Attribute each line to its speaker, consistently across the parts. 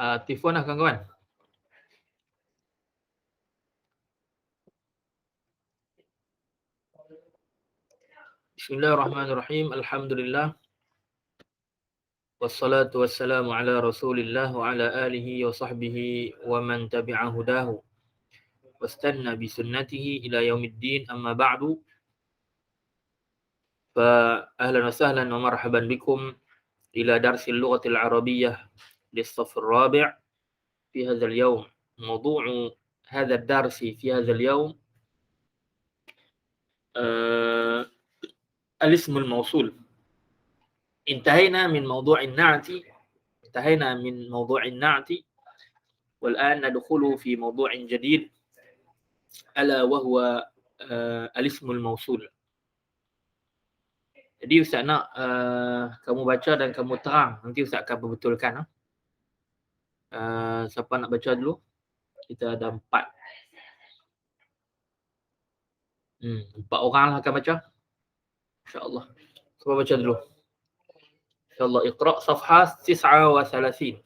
Speaker 1: Telefon lah kawan-kawan. Bismillahirrahmanirrahim. Alhamdulillah. Wassalatu wassalamu ala Rasulillah wa ala alihi wa sahbihi wa man tabi'a hudahu. Wastanna bi sunnatihi ila yaumiddin, amma ba'du. Fa ahlan wa sahlan wa marhaban bikum ila darsil lughatil arabiyyah للصف الرابع في هذا اليوم. موضوع هذا الدرس في هذا اليوم الاسم الموصول. انتهينا من موضوع النعت والآن ندخل في موضوع جديد ألا وهو الاسم الموصول. Jadi Ustaz nak kamu baca dan kamu terang. Nanti Ustaz akan perbetulkan. Siapa nak baca dulu? Kita ada 4. 4 orang lah akan baca. InsyaAllah. Siapa baca dulu? InsyaAllah. Iqra' safhah 39.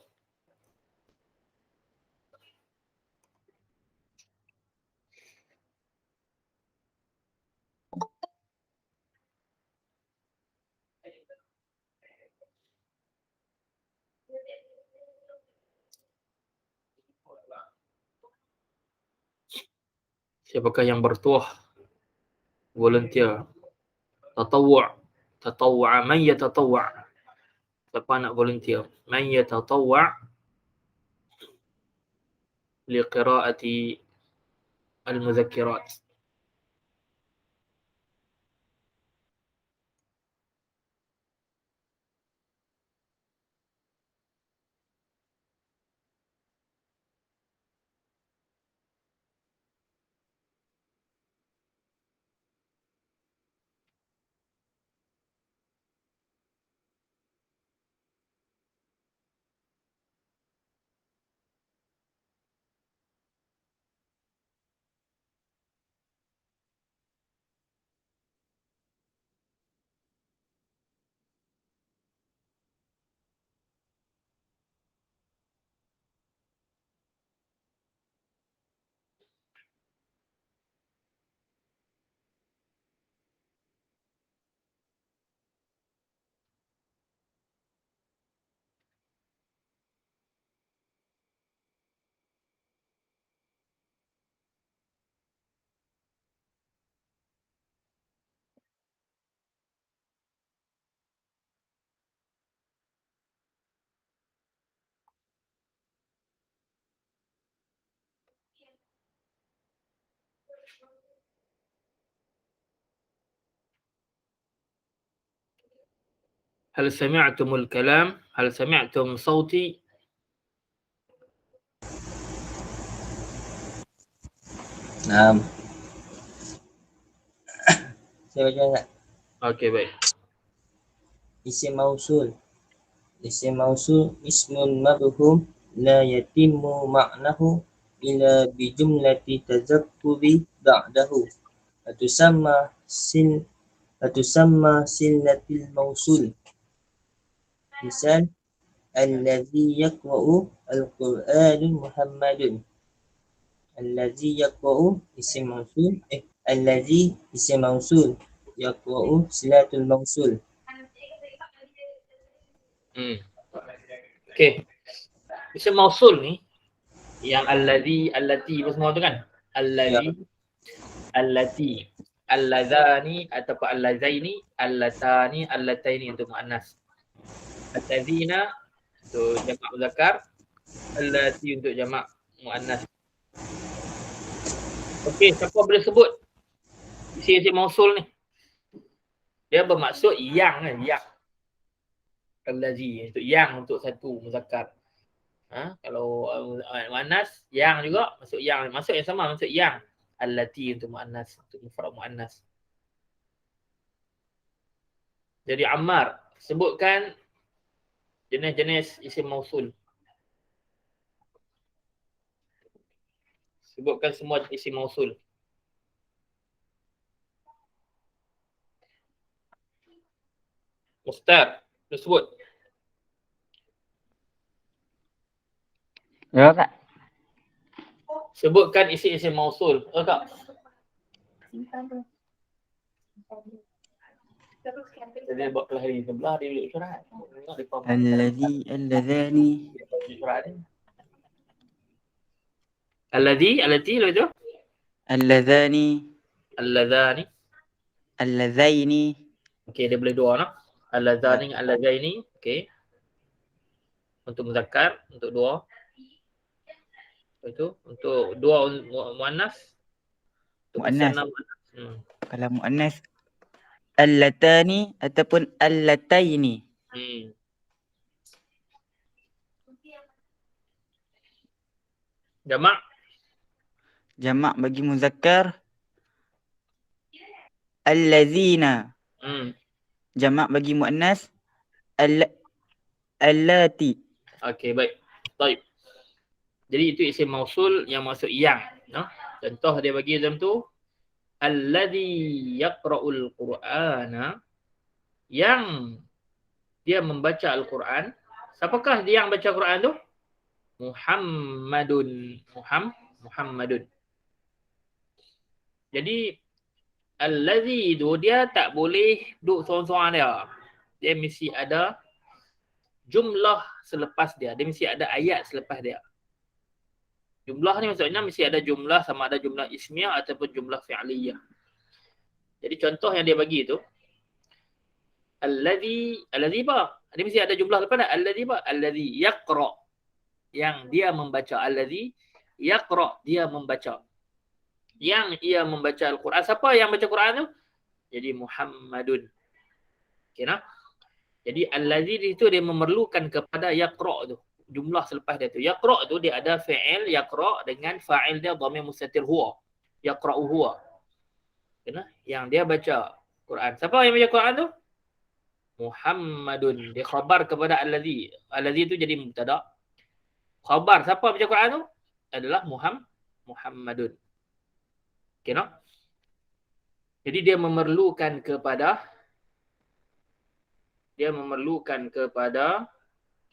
Speaker 1: Siapakah yang bertuah? Volunteer. Tatawwa. Man yatatawwa? Siapa nak volunteer? Man yatatawwa liqira'ati al-muzakkirat. هل سمعتم الكلام؟ هل سمعتم صوتي؟
Speaker 2: Naam. Saya baca tak?
Speaker 1: Okey, baik.
Speaker 2: Isim mausul. Isim mausul ismun mabhum la yatimmu ma'nahu illa bi jumlati tazakkuri ba'dahu. Atusamma silatil mausul. Misal allazi yaqra'u al-Qur'anu Muhammadun. Allazi yaqra'u isim mausul. Allazi isim mausul. Yaqra'u silatul mausul.
Speaker 1: Okey. Isim mausul ni yang allazi, allati semua tu kan? Allazi, allati, allazani ataupun allazaini, allatani, allataini untuk muannas. Allazina untuk jamak muzakkar, allati untuk jamak muannas. Okey, siapa boleh sebut isim mausul ni? Dia bermaksud yang kan, yang. Allazi untuk yang untuk satu muzakkar. Kalau muannas yang juga masuk yang sama masuk yang. Allati untuk muannas, untuk mufrad muannas. Jadi Ammar, sebutkan jenis-jenis isim mausul. Sebutkan semua isim mausul. Ustaz, tu sebut.
Speaker 3: Ya Kak.
Speaker 1: Sebutkan isim-isim mausul. Kak. Jadi buat pelahari sebelah dia duduk surat.
Speaker 3: Alladhi, alladzani.
Speaker 1: Surat ni. Allati lepas tu?
Speaker 3: Alladzani.
Speaker 1: Alladzani.
Speaker 3: Alladzaini.
Speaker 1: Okey, dia boleh dua nak. Alladzani dengan alladzaini. Okey. Untuk muzakkar, untuk dua. Lepas tu, untuk dua muannas. Untuk
Speaker 3: Muannas.
Speaker 1: musanna muannas.
Speaker 3: Kalau muannas allatani ataupun allataini.
Speaker 1: Jamak.
Speaker 3: Jamak bagi muzakkar allazina. Jamak bagi muannas allati.
Speaker 1: Okey, baik. Baik. Jadi itu isim mausul yang masuk yang. No? Contoh dia bagi dalam tu. Alladhi yaqra'ul Qur'ana. Yang dia membaca Al-Quran. Siapakah dia yang baca Quran tu? Muhammadun. Muhammadun. Jadi alladhi tu dia tak boleh duduk seorang-seorang dia. Dia mesti ada jumlah selepas dia. Dia mesti ada ayat selepas dia. Jumlah ni maksudnya mesti ada jumlah, sama ada jumlah ismiyah ataupun jumlah fi'liyah. Jadi contoh yang dia bagi tu, alladhi ba. Dia mesti ada jumlah lepas dah. Alladhi ba. Alladhi yaqra. Yang dia membaca. Alladhi yaqra. Dia membaca. Yang ia membaca Al-Quran. Siapa yang baca Quran tu? Jadi Muhammadun. Okay, nah? Jadi alladhi itu dia memerlukan kepada yaqra tu. Jumlah selepas dia tu. Yaqra tu dia ada fi'il yaqra dengan fa'il dia dhamir mustatir huwa. Yaqra'u huwa. Kena? Yang dia baca Quran. Siapa yang baca Quran tu? Muhammadun. Dia khabar kepada alladhi. Alladhi tu jadi mubtada. Khabar siapa baca Quran tu? Adalah Muhammadun. Okay, no? Jadi dia memerlukan kepada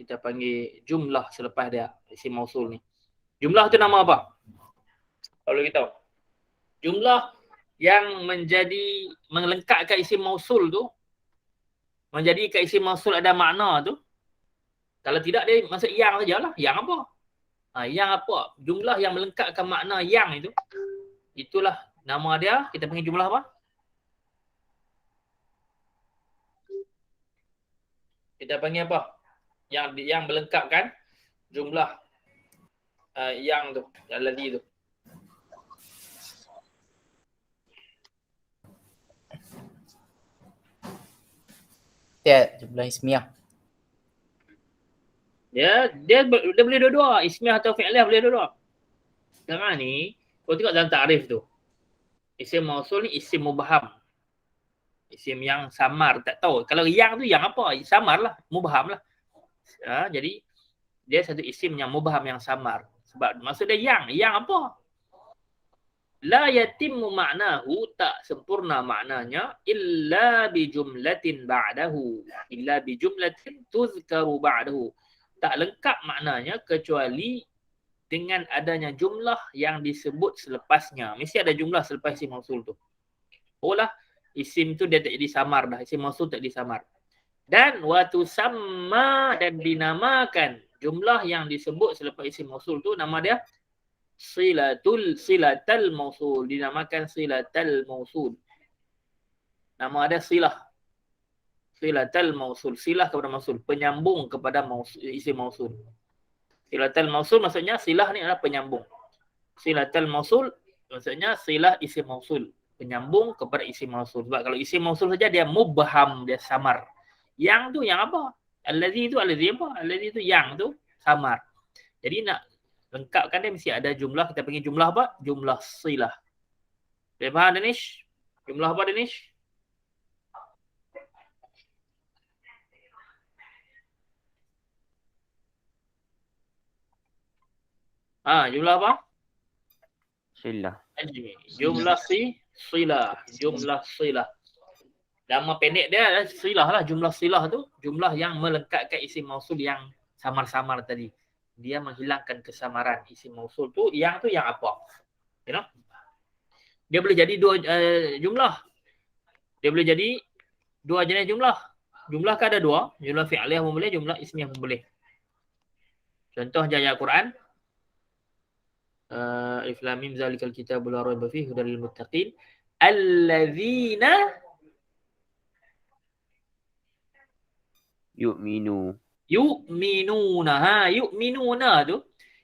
Speaker 1: kita panggil jumlah selepas dia isim mausul ni. Jumlah tu nama apa? Kalau kita tahu. Jumlah yang menjadi melengkapkan isim mausul tu, menjadikan isim mausul ada makna tu. Kalau tidak dia masuk yang sajalah. Yang apa? Yang apa? Jumlah yang melengkapkan makna yang itu. Itulah nama dia. Kita panggil jumlah apa? Kita panggil apa? Yang melengkapkan jumlah yang tu, alladhi tu.
Speaker 4: Ya, jumlah ismiyah.
Speaker 1: Dia boleh dua-dua. Ismiyah atau fi'liyah boleh dua-dua. Sekarang ni, kau tengok dalam ta'rif tu. Isim mausul ni isim mubham. Isim yang samar, tak tahu. Kalau yang tu yang apa? Samar lah, mubham lah. Jadi, dia satu isim yang mubham, yang samar. Sebab maksud dia yang apa? La yatimmu ma'nahu, tak sempurna maknanya illa bi jumlatin ba'dahu. Illa bi jumlatin tuzkaru ba'dahu. Tak lengkap maknanya kecuali dengan adanya jumlah yang disebut selepasnya. Mesti ada jumlah selepas isim mausul tu. Lah isim tu dia tak jadi samar dah. Isim mausul tak jadi samar. Dan watu sama dan dinamakan jumlah yang disebut selepas isim mausul tu nama dia silatal mausul. Dinamakan silatal mausul. Nama dia silah. Silatal mausul. Silah kepada mausul. Penyambung kepada isim mausul. Silatal mausul maksudnya silah ni adalah penyambung. Silatal mausul maksudnya silah isim mausul. Penyambung kepada isim mausul. Sebab kalau isim mausul saja dia mubham, dia samar. Yang tu yang apa? Alladhi tu alladhi apa? Alladhi tu yang tu samar. Jadi nak lengkapkan dia mesti ada jumlah. Kita panggil jumlah apa? Jumlah silah. Boleh faham Danish? Jumlah apa Danish? Jumlah apa?
Speaker 3: Silah.
Speaker 1: Jumlah silah. Jumlah silah. Nama pendek dia adalah silah lah. Jumlah silah tu jumlah yang melengkapkan isim mausul yang samar-samar tadi. dia menghilangkan kesamaran. Isim mausul tu yang apa? You know? Dia boleh jadi dua jumlah. Dia boleh jadi dua jenis jumlah. Jumlah kan ada dua. Jumlah fi'liyah pun boleh, jumlah ismiyah pun boleh. Contoh ayat Quran. Alif lam mim zalikal kitabul la raiba fihi hudal lil muttaqin. Alladzina
Speaker 5: yu'minu.
Speaker 1: yu'minuna.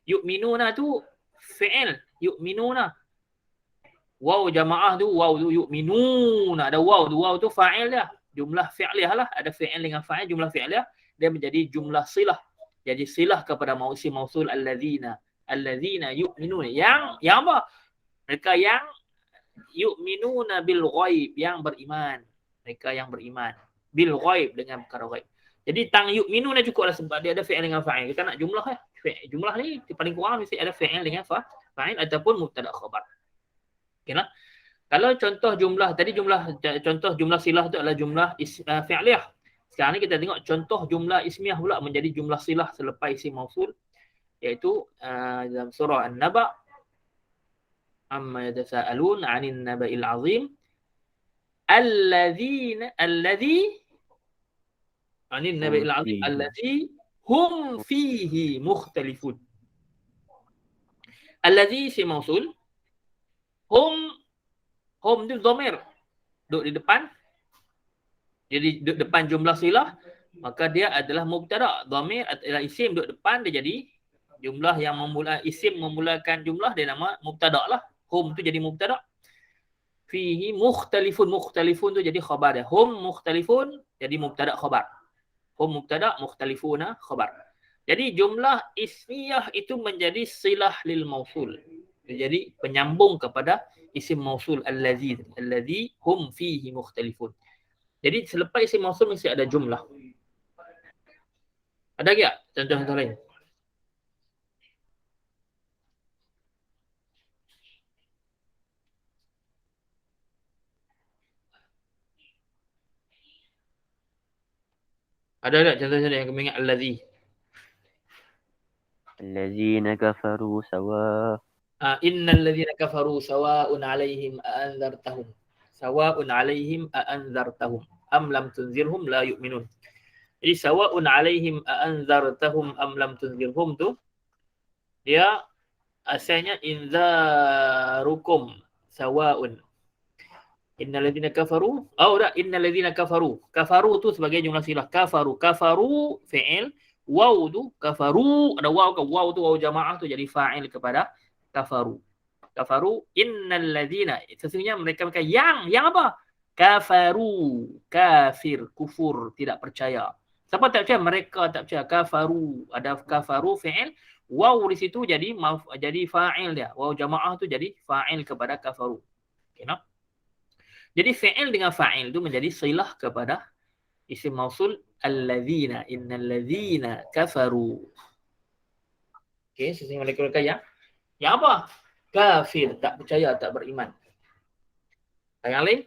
Speaker 1: Yu'minuna tu fi'il. Yu'minuna. Waw jamaah tu, waw tu yu'minuna. Ada waw tu fa'il dia. Jumlah fi'liyah lah. Ada fi'il dengan fa'il, jumlah fi'liyah. Dia menjadi jumlah silah. Jadi silah kepada isim mausul alladzina. Alladzina yu'minuna. Yang apa? Mereka yang yu'minuna bil ghaib, yang beriman. Mereka yang beriman bil ghaib, dengan perkara ghaib. Jadi tang yu'minuna cukup lah sebab dia ada fi'il dengan fa'il. Kita nak jumlah ya. Jumlah ni paling kurang mesti ada fi'il dengan fa'il ataupun mubtada khabar. Okeylah. Kalau contoh jumlah tadi, contoh jumlah silah tu adalah jumlah fi'liyah. Sekarang ni kita tengok contoh jumlah ismiyah pula menjadi jumlah silah selepas isim mausul, iaitu dalam surah An-Naba, amma yatasaalun 'anil naba'il 'azim alladzi 'anil naba'il 'azim alladzi hum fihi mukhtalifun. Alladzi isim mausul, hum tu dhamir, duduk di depan. Jadi duduk depan jumlah silah, maka dia adalah mubtada. Dhamir adalah isim duduk depan, dia jadi jumlah yang isim memulakan jumlah, dia nama mubtada lah. Hum tu jadi mubtada. Fihi mukhtalifun. Mukhtalifun tu jadi khabar dia. Hum mukhtalifun jadi mubtada khabar. Hum mubtada, mukhtalifuna khabar. Jadi jumlah ismiyah itu menjadi silah lil mausul. Jadi penyambung kepada isim mausul allazi hum fihi mukhtalifun. Jadi selepas isim mausul mesti ada jumlah. Ada tak contoh-contoh lain? Ada tak contoh-contoh yang kami ingat allazi?
Speaker 5: Allazina kafaru sawa.
Speaker 1: Innal ladzina kafaru sawa'un 'alaihim a'anzartahum. Sawa'un 'alaihim a'anzartahum am lam tunzirhum la yu'minun. Jadi sawa'un 'alaihim a'anzartahum am lam tunzirhum tu dia asalnya inzarukum sawa'un. Innal ladzina kafaru, innal ladzina kafaru. Kafaru tu sebagai jumlah silah. Kafaru fi'il, waw tu kafaru, ada waw ke, waw tu waw jamaah tu jadi fa'il kepada kafaru. Innal ladzina, sesungguhnya mereka yang apa? Kafaru, kafir, kufur, tidak percaya. Siapa tak percaya? Mereka tak percaya. Kafaru, ada kafaru fi'il, waw di situ jadi fa'il dia. Waw jamaah tu jadi fa'il kepada kafaru. Okay, no? Jadi fi'il dengan fa'il tu menjadi silah kepada isim mausul alladzina. Innal ladzina kafaru. Okey, sesungguhnya mereka yang apa? Kafir, tak percaya, tak beriman. Yang lain?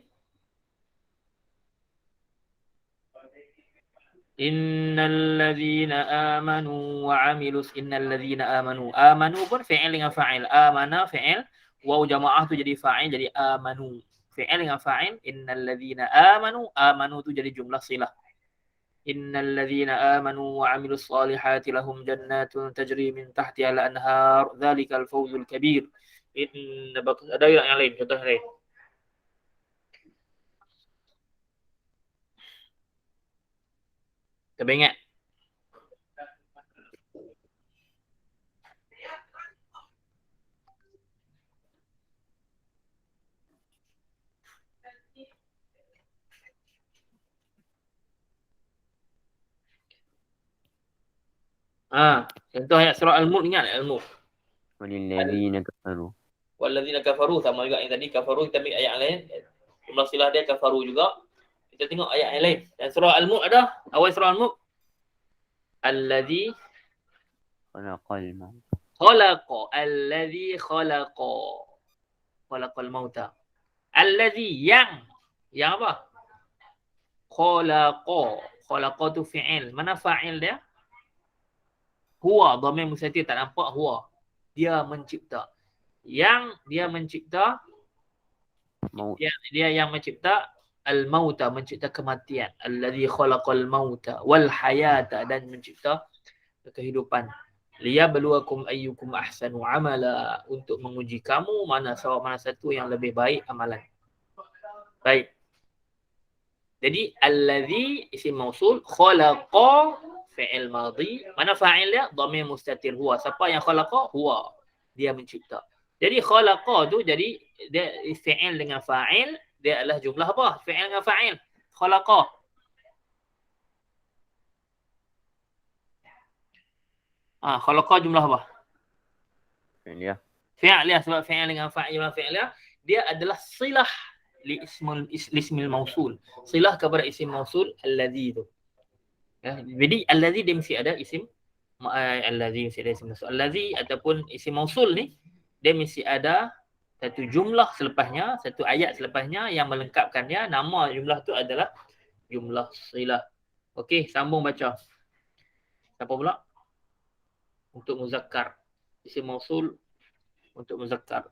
Speaker 1: Innal ladzina amanu wa 'amilus amanu pun fi'il dengan fa'il. Amana fi'il, waw jamaah tu jadi fa'il, jadi amanu. Fi'il dengan fa'il. Innal ladzina amanu tu jadi jumlah silah. Innal ladzina amanu wa 'amilus solihati lahum jannatun tajri min tahtiha al-anhar dzalikal fawzul kabir. Ada yang lain, contoh yang lain. Kita ingat. Contoh ayat surah Al-Mulk, ingat Al-Mulk.
Speaker 5: Walilladzina kafaru.
Speaker 1: Walladzina kafaru, sama juga yang tadi kafaru, kita ambil ayat lain. Jumlah silah dia kafaru juga. Kita tengok ayat yang lain. Dan surah Al-Mulk ada, awal surah Al-Mulk. Alladzi
Speaker 5: Khalaqal maut.
Speaker 1: Alladzi khalaqal mauta. Alladzi yang apa? Khalaqa tu fi'il. Mana fa'il dia? Huwa, dhamir mustatir tak nampak huwa. Dia mencipta. Yang dia mencipta,
Speaker 5: Maut.
Speaker 1: dia yang mencipta al-mauta, mencipta kematian. Allazi khalaqal mauta wal hayata, dan mencipta kehidupan. Liyabluwakum ayyukum ahsanu amala, untuk menguji kamu mana satu yang lebih baik amalan. Baik. Jadi allazi isim mausul, khalaqa fi'il madhi. Mana fa'il dia? Dhamir mustatir huwa. Siapa yang khalaqa? Huwa. Dia mencipta. Jadi khalaqa tu jadi dia fi'il dengan fa'il, dia adalah jumlah apa? Fi'il dengan fa'il. Khalaqa. Khalaqa jumlah apa?
Speaker 5: Ya.
Speaker 1: Fi'il dia, sebab fi'il dengan fa'il jumlah fi'il dia adalah silah li ismil mausul. Silah kepada isim mausul allazi tu. Ya, jadi allazi dia mesti ada isim allazi, mesti ada isim mausul. Allazi ataupun isim mausul ni dia mesti ada satu jumlah selepasnya, satu ayat selepasnya yang melengkapkannya. Nama jumlah tu adalah jumlah silah. Okey, sambung baca. Siapa pula? Untuk muzakkar. Isim mausul untuk muzakkar.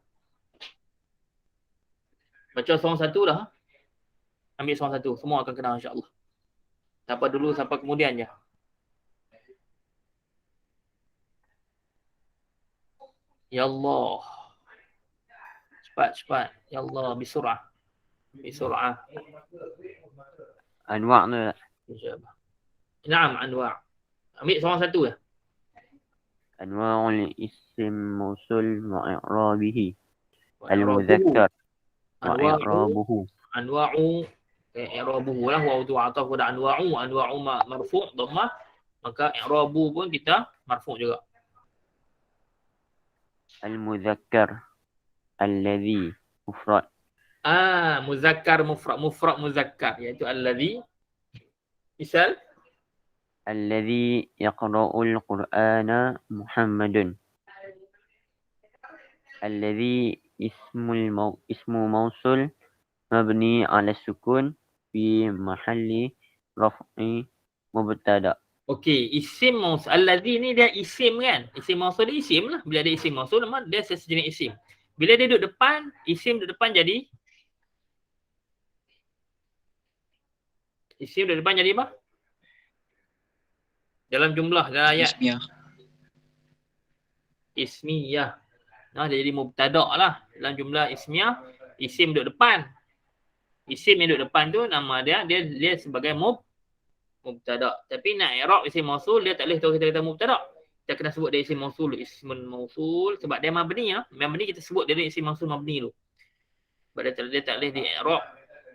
Speaker 1: Baca seorang satu dah. Ambil seorang satu. Semua akan kenal insya-Allah. Siapa dulu, siapa kemudian je. Ya Allah. Cepat. Ya Allah, bisur'ah. Bisur'ah.
Speaker 5: Anwa' tu.
Speaker 1: Ijabah. Naam, anwa'. Ambil seorang satu je.
Speaker 5: Anwa'ul isim mausul wa i'rabihi. Al-muzakkar wa i'rabuhu.
Speaker 1: Anwa'u i'rabuhu lah, wa tu ataf pada anwa'u marfu' dhammah, maka i'rabu pun kita marfu' juga.
Speaker 5: Al-muzakkar alladhi mufrad.
Speaker 1: Muzakkar mufrad muzakkar, iaitu alladhi. Misal
Speaker 5: Alladhi yaqra'ul Qur'ana Muhammadun. Alladhi ismu mausul mabni ala sukun fi mahalli raf'i mubtada.
Speaker 1: okey, isim mausul. Alladhi ni dia isim kan? Isim mausul dia isim lah. Bila ada isim mausul, memang dia sejenis isim. Bila dia duduk depan, isim duduk depan jadi isim duduk depan jadi apa? Dalam jumlah, dalam ayat. Ismiyah. Dia jadi mubtada lah. Dalam jumlah ismiyah, isim duduk depan. Isim yang duduk depan tu nama dia sebagai mubtada. Tapi nak i'rab isim mausul, dia tak boleh tahu kita kata mubtada. Kita kena sebut dia isim mausul, ismun mausul, sebab dia mabni lah. Mabni kita sebut dia isim mausul mabni dulu. Sebab dia tak boleh di i'rab.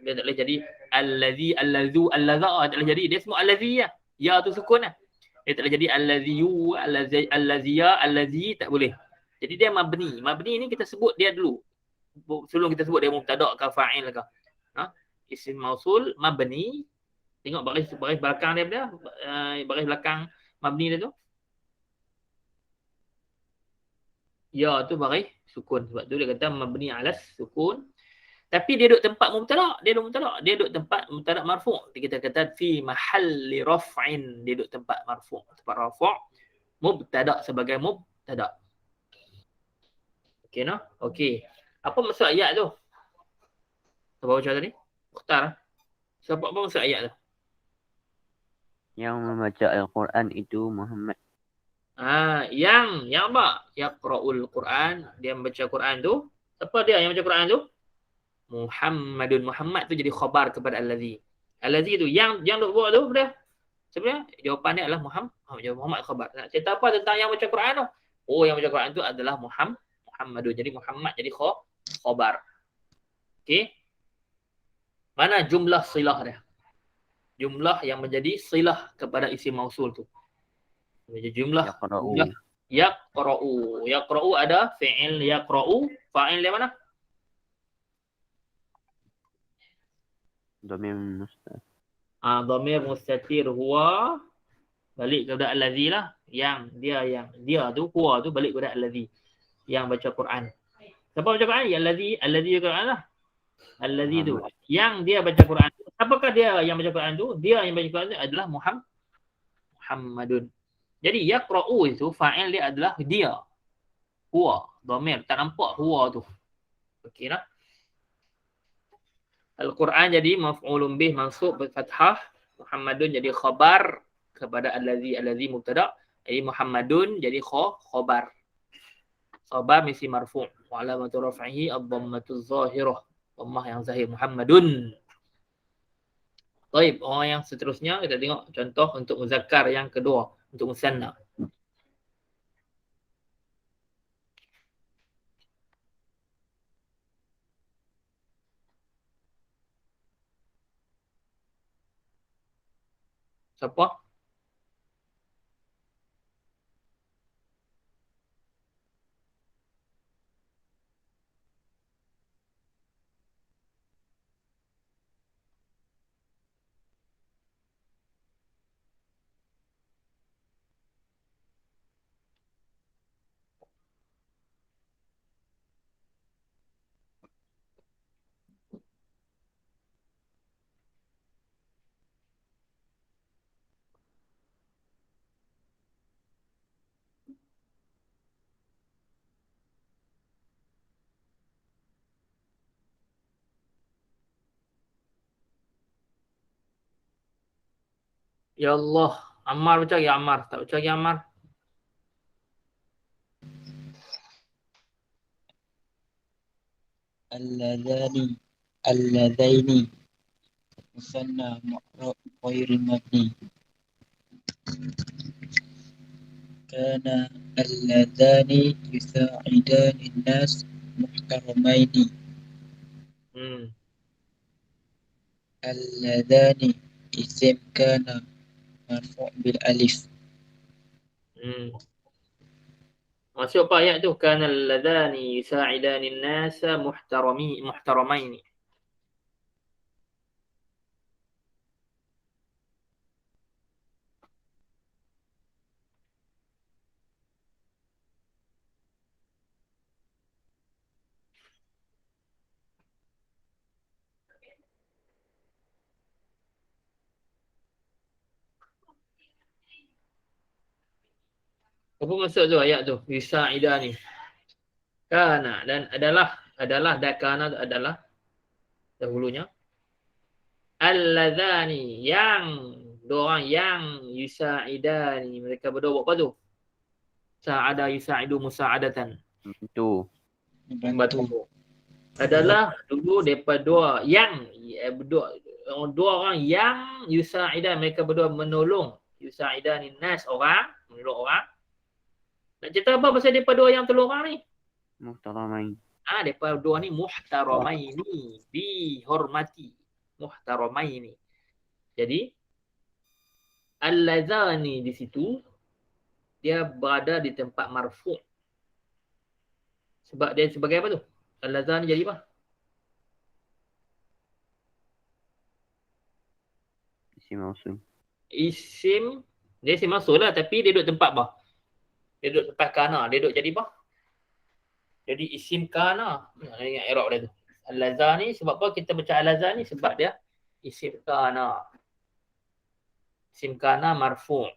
Speaker 1: Dia tak boleh jadi allazi, allazu, allaza, tak boleh jadi. Dia semua allazi lah. Ya tu sukun lah. Dia tak boleh jadi allaziyu, allaziya, allazi, tak boleh. Jadi dia mabni. Mabni ni kita sebut dia dulu. Sebelum kita sebut dia mubtada ke fa'il ke. Isim mausul mabni. Tengok baris belakang dia, baris belakang mabni dia tu. Ya tu baris sukun. Sebab tu dia kata mabni alas sukun. Tapi dia duduk tempat mubtada. Dia duduk tempat mubtada marfu'. Kita kata fi mahalli raf'in. Dia duduk tempat marfu'. Tempat rafu'. Mubtada sebagai mubtada. Okey no? Okey. Apa maksud ayat tu? Siapa baca tadi? Mukhtar. Siapa apa maksud ayat tu?
Speaker 5: Yang membaca Al-Quran itu Muhammad.
Speaker 1: Yang apa? Yaqra'ul Quran. Dia membaca Quran tu. Siapa dia yang baca Quran tu? Muhammadun. Muhammad tu jadi khabar kepada allazi. Allazi tu yang duk buat tu dia. Sebenarnya jawapan dia adalah Muhammad khabar. Nak cerita apa tentang yang baca Quran tu? Oh, yang baca Quran tu adalah Muhammadun. Jadi Muhammad jadi khabar. Okey. Mana jumlah silah dia? Jumlah yang menjadi silah kepada isim mausul tu. Jadi jumlah yaqra'u. Yaqra'u ada fi'il yaqra'u. Fa'il dia mana?
Speaker 5: Dhamir mustatir.
Speaker 1: Dhamir mustatir huwa, balik kepada allazi lah. Yang dia tu huwa tu balik kepada allazi yang baca Quran. Siapa baca Quran? Ya allazi Quran lah. Allazi tu yang dia baca Quran. Apakah dia yang baca Quran tu? Dia yang baca Quran tu adalah Muhammadun. Jadi yaqra'u itu fa'il dia adalah dia. Huwa, dhamir. Tak nampak huwa tu. Okey lah. Al-Quran jadi maf'ulun bih mansub bil fathah. Muhammadun jadi khabar kepada allazi mubtada'. Jadi Muhammadun jadi khabar. Khabar mesti marfu'. Wa alamatu raf'ihi ad-dhammatu zahirah. Dhammah yang zahir Muhammadun. Baik, orang yang seterusnya kita tengok contoh untuk muzakkar yang kedua, untuk musanna. Siapa? Ya Allah, Ammar baca ya Ammar. Tak baca ya Ammar.
Speaker 2: اللذان اللذين مثنى معرب غير مبني كان اللذان يساعدان الناس محترمين اللذان اسم كان مرفوع بالألف
Speaker 1: Masuk apa ayat tu? Kana alladhani yusa'idani an-nasa muhtaramaini. Apa maksud tu ayat tu? Yusa'idani. Kana dan adalah dan kana adalah dahulunya. Alladhani yang dua orang yang yusa'idani, mereka berdua buat apa tu? Sa'ada yusa'idu musa'adatan.
Speaker 5: Itu.
Speaker 2: Membantu.
Speaker 1: Adalah dulu daripada dua yang dua orang yang yusa'idan, mereka berdua menolong. Yusa'idani nas, orang menolong orang. Nak cerita apa pasal daripada dua yang tolong orang ni?
Speaker 5: Muhtaramain.
Speaker 1: Daripada dua ni muhtaramaini, dihormati. Muhtaramaini. Jadi al-ladzani di situ dia berada di tempat marfu'. Sebab dia sebagai apa tu? Al-ladzani jadi apa?
Speaker 5: Isim mausul.
Speaker 1: Dia isim mausul lah, tapi dia duduk tempat apa? Dia duduk tempat kana, dia duduk jadi apa? Jadi isim kana. Ingat i'rab dia tu. Al-ladzani, sebab apa kita baca al-ladzani? Sebab dia isim kana. Isim kana marfu'.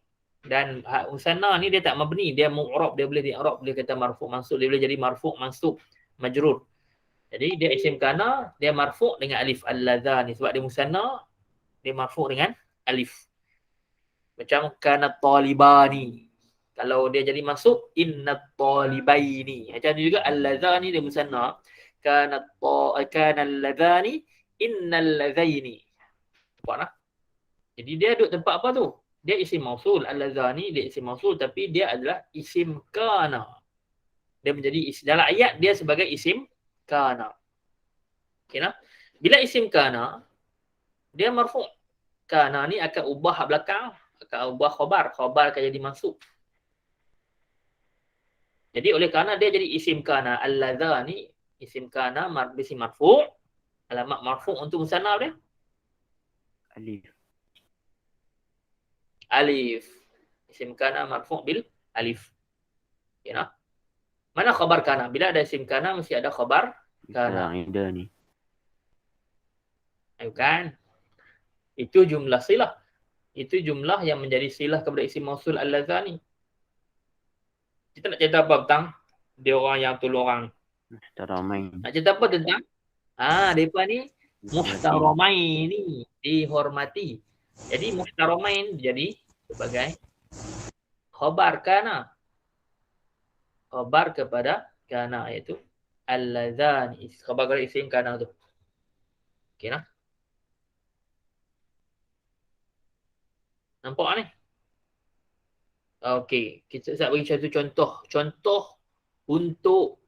Speaker 1: Dan musanna ni dia tak mabni, dia mu'rab, dia boleh di-i'rab, dia kata marfu' mansub, dia boleh jadi marfu' mansub majrur. Jadi dia isim kana, dia marfu' dengan alif al-ladzani, sebab dia musanna, dia marfu' dengan alif. Macam kana talibani. Kalau dia jadi mansub, inna talibaini. Macam juga al-ladzani dia musanna, kana al-ladzani innal ladzaini. Nampak tak? Jadi dia duduk tempat apa tu? Dia isim mausul. Al-ladzani dia isim mausul, tapi dia adalah isim kana. Dia menjadi dalam ayat dia sebagai isim kana. Okey nah? Bila isim kana, dia marfu'. Kana ni akan ubah belakang, akan ubah khabar. Khabar akan jadi mansub. Jadi oleh kerana dia jadi isim kana, al-ladzani isim kana isim marfu'. Alamat marfu' untuk musanna dia?
Speaker 5: Alif.
Speaker 1: Alif. Isim kana marfu' bil alif. Okey nah? Mana khabar kana? Bila ada isim kana mesti ada khabar kana.
Speaker 5: Yusa'idani.
Speaker 1: Bukan. Itu jumlah silah. Itu jumlah yang menjadi silah kepada isim mausul al-ladzani. Kita nak cerita apa tentang dia orang yang tolong orang?
Speaker 5: Muhtaramain.
Speaker 1: Nak cerita apa tentang mereka ni muhtaramain ni dihormati. Jadi muhtaramain jadi sebagai khabar kana. Khabar kepada kana iaitu alladzani. Khabar kepada isim kana tu. Okey nah. Nampak ni? Okey, kita nak bagi satu contoh. Contoh untuk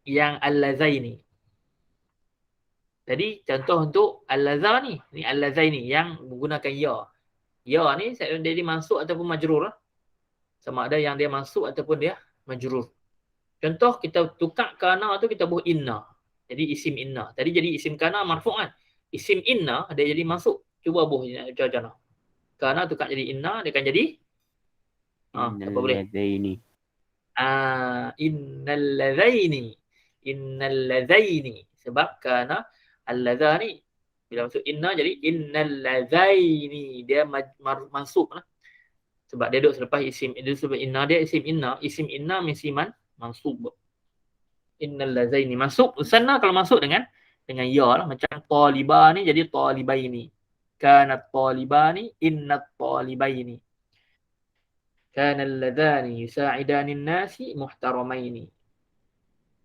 Speaker 1: yang al-lazaini. Jadi contoh untuk al-lazani. Ni al-lazaini yang menggunakan ya. Ya ni dia masuk ataupun majrur lah. Sama ada yang dia masuk ataupun dia majrur. Contoh kita tukar kana tu kita buh inna. Jadi isim inna. Tadi jadi isim kana marfu' kan. Isim inna dia jadi masuk. Cuba buh macam-macam. Kana tukar jadi inna dia akan jadi apa boleh?
Speaker 5: Innal
Speaker 1: Innal ladzaini. Sebab kana al-ladzani bila masuk inna jadi innal ladzaini. Dia masuk lah. Sebab dia duduk selepas isim. Dia sebab inna dia isim inna. Isim inna misiman mansub. Innal ladzaini masuk. Musanna kalau masuk dengan ya lah. Macam talibah ni jadi talibaini. Kanat talibani innat talibaini. Kana alladzani yusa'idani an-nasi muhtaramaini.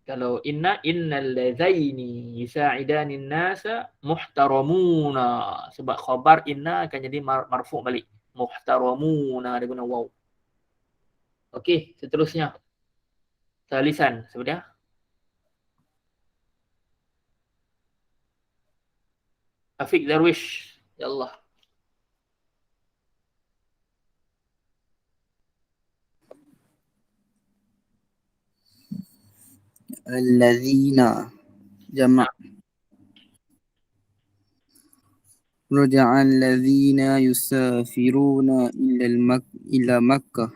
Speaker 1: Kalau innal ladzaini yusa'idani an-nasa muhtaramuna. Sebab khabar inna akan jadi marfu' balik. Muhtaramuna dia guna waw. Okey, seterusnya. Talisan sebenarnya. Afiq Darwish. Ya Allah.
Speaker 6: Alladzina jamak. Raja'a alladzina yusafiruna ila Makkah.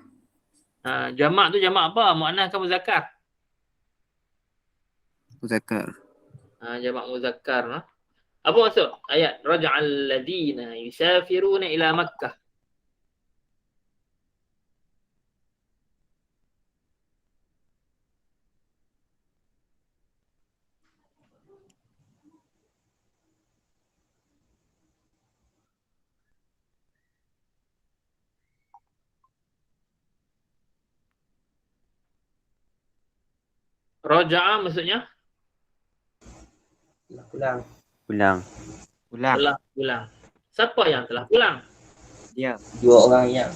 Speaker 1: Jamak tu jamak apa? Muannas ke muzakkar?
Speaker 6: Muzakkar.
Speaker 1: Jamak muzakkar. Apa maksud ayat raja'a alladzina yusafiruna ila Makkah? Raja'a maksudnya
Speaker 2: Pulang.
Speaker 5: Pulang.
Speaker 3: Ulang.
Speaker 1: pulang. Siapa yang telah pulang?
Speaker 3: Dia.
Speaker 2: Dua orang yang.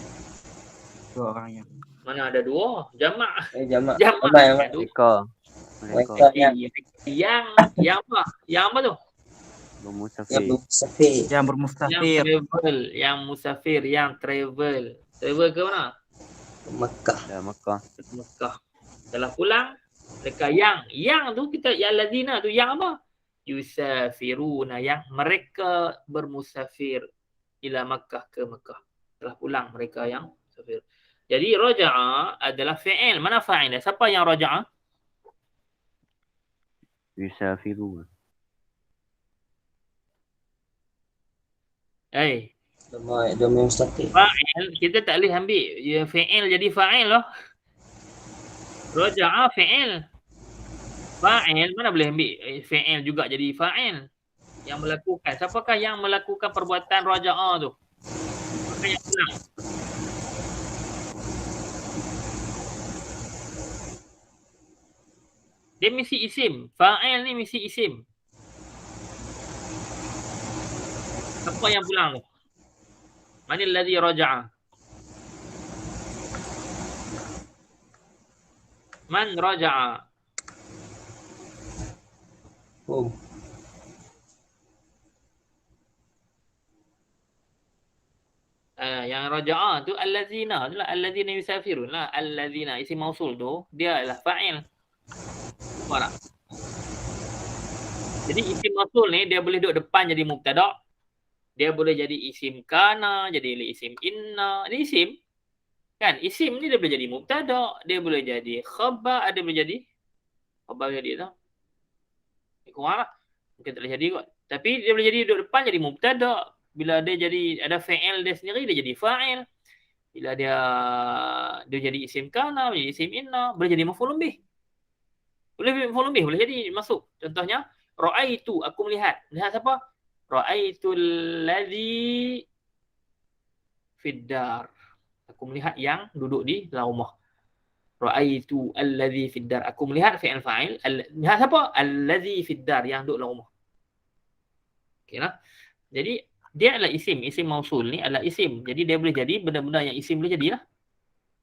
Speaker 1: Mana ada dua? Jamak.
Speaker 2: Jamak.
Speaker 1: Jamak.
Speaker 2: Ramai.
Speaker 5: Mereka.
Speaker 2: Mereka yang
Speaker 1: Yang apa? Yang apa tu?
Speaker 5: Bermusafir.
Speaker 2: bersafir.
Speaker 3: Yang bermustafir.
Speaker 1: Yang musafir, yang travel. Travel ke mana?
Speaker 2: Makkah.
Speaker 5: Dah Makkah.
Speaker 1: Mekah. Telah pulang. Mereka yang tu kita yang lazina tu yang apa? Yusafiruna, yang mereka bermusafir ila Makkah, ke Mekah. Telah pulang mereka yang musafir. Jadi raja'a adalah fi'il. Mana fa'il? Siapa yang raja'a?
Speaker 5: Yusafirun.
Speaker 2: Demi mustaqil.
Speaker 1: Fa'il kita tak boleh ambil fi'il jadi fa'il lah. Raja'a fi'il. Fa'il mana boleh ambil fi'il juga jadi fa'il. Yang melakukan. Siapakah yang melakukan perbuatan raja'a tu? Siapakah yang pulang? Dia mesti isim. Fa'il ni mesti isim. Siapa yang pulang tu? Mana alladhi raja'a? Man raja'a? Yang raja'a tu allazina. Itulah allazina yusafirun lah. Allazina isim mausul tu dia adalah fa'il. Nampak tak? Jadi isim mausul ni dia boleh duduk depan jadi mubtada'. Dia boleh jadi isim kana, jadi isim inna. Ini isim. Kan? Isim ni dia boleh jadi mubtada', dia boleh jadi khabar, dia boleh jadi khabar jadi tu. Kurang lah. Mungkin tak boleh jadi kot. Tapi dia boleh jadi duduk depan jadi mubtada'. Bila dia jadi ada fa'il dia sendiri dia jadi fa'il. Bila dia jadi isim kana, jadi isim inna, boleh jadi maf'ulun bih. Boleh maf'ulun bih, boleh jadi masuk. Contohnya, ra'aitu, aku melihat. Lihat siapa? Ra'aitul ladzi fid dar. Aku melihat yang duduk di dalam rumah. Ra'aitu alladzi fid dar. Aku melihat fi'il fa'il. Lihat siapa? Alladzi fid dar, yang duduk dalam rumah. Okeylah. Jadi dia adalah isim. Isim mausul ni adalah isim. Jadi dia boleh jadi benda-benda yang isim boleh jadilah.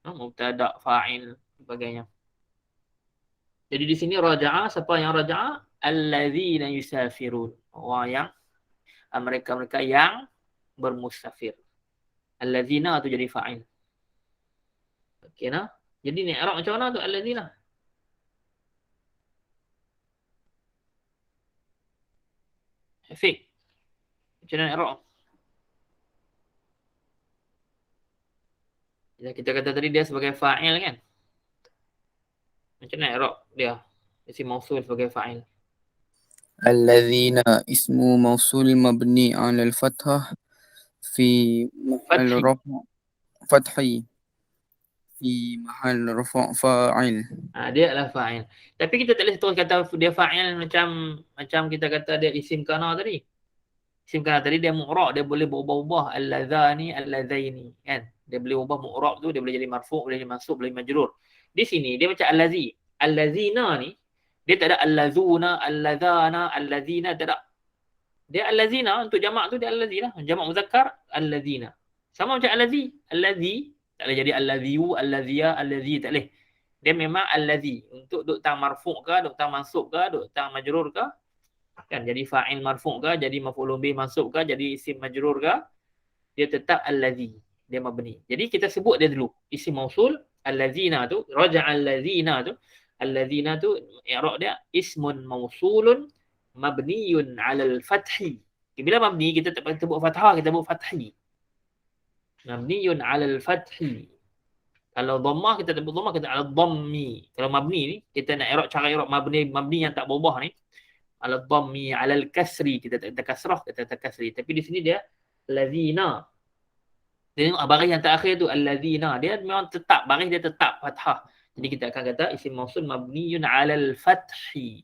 Speaker 1: Mubtada, fa'il, sebagainya. Jadi di sini raja'a, siapa yang raja'a? Alladzina yusafirun. Orang yang mereka-mereka yang bermusafir. Alladzina tu jadi fa'il. Okey nah. Jadi ni i'rab macam mana tu alladzina? Hafiq. Macam mana i'rab? Kita kata tadi dia sebagai fa'il kan? Macam mana i'rab dia? Isim mausul sebagai fa'il.
Speaker 6: الذين اسم موصول مبني على الفتحة في محل
Speaker 1: Fathi.
Speaker 6: رفع فتحي في محل رفع فاعل.
Speaker 1: Dia adalah fa'il. Tapi kita tak boleh terus kata dia fa'il macam kita kata dia isim kana tadi. Isim kana tadi dia mu'rab, dia boleh berubah-ubah alladzani, alladzaini kan. Dia boleh ubah mu'rab tu, dia boleh jadi marfu', boleh jadi mansub, boleh majrur. Di sini dia macam allazi. Allazina ni dia tak ada allazuna, alladzana, allazina, tak ada. Dia allazina untuk jamak tu dia allazina. Jamak muzakkar allazina. Sama macam allazi. Allazi tak boleh jadi allaziu, allazia, allazi, tak boleh. Dia memang allazi. Untuk duk tang marfu' ke, duk tang mansub ke, duk tang majrur ke, kan jadi fa'il marfu' ke, jadi maf'ulun bih mansub ke, jadi isim majrur ke, dia tetap allazi. Dia mabni. Jadi kita sebut dia dulu. Isim mausul allazina tu, raja'a allazina tu, allazina tu i'rab dia ismun mausulun mabniyun 'alal fathi. Bila mabni kita tak sebut fathah, kita sebut fathi. Mabniyun 'alal fathi. Kalau dhammah kita sebut dhammah, kita 'ala dhammi. Kalau mabni ni kita nak i'rab cara i'rab mabni yang tak berubah ni 'ala dhammi 'alal kasri, kita tak kasrah, kita tak kasri. Tapi di sini dia allazina. Dia tengok baris yang terakhir tu allazina, dia memang tetap, baris dia tetap fathah. Jadi kita akan kata isim mausul mabniyun 'alal fathi.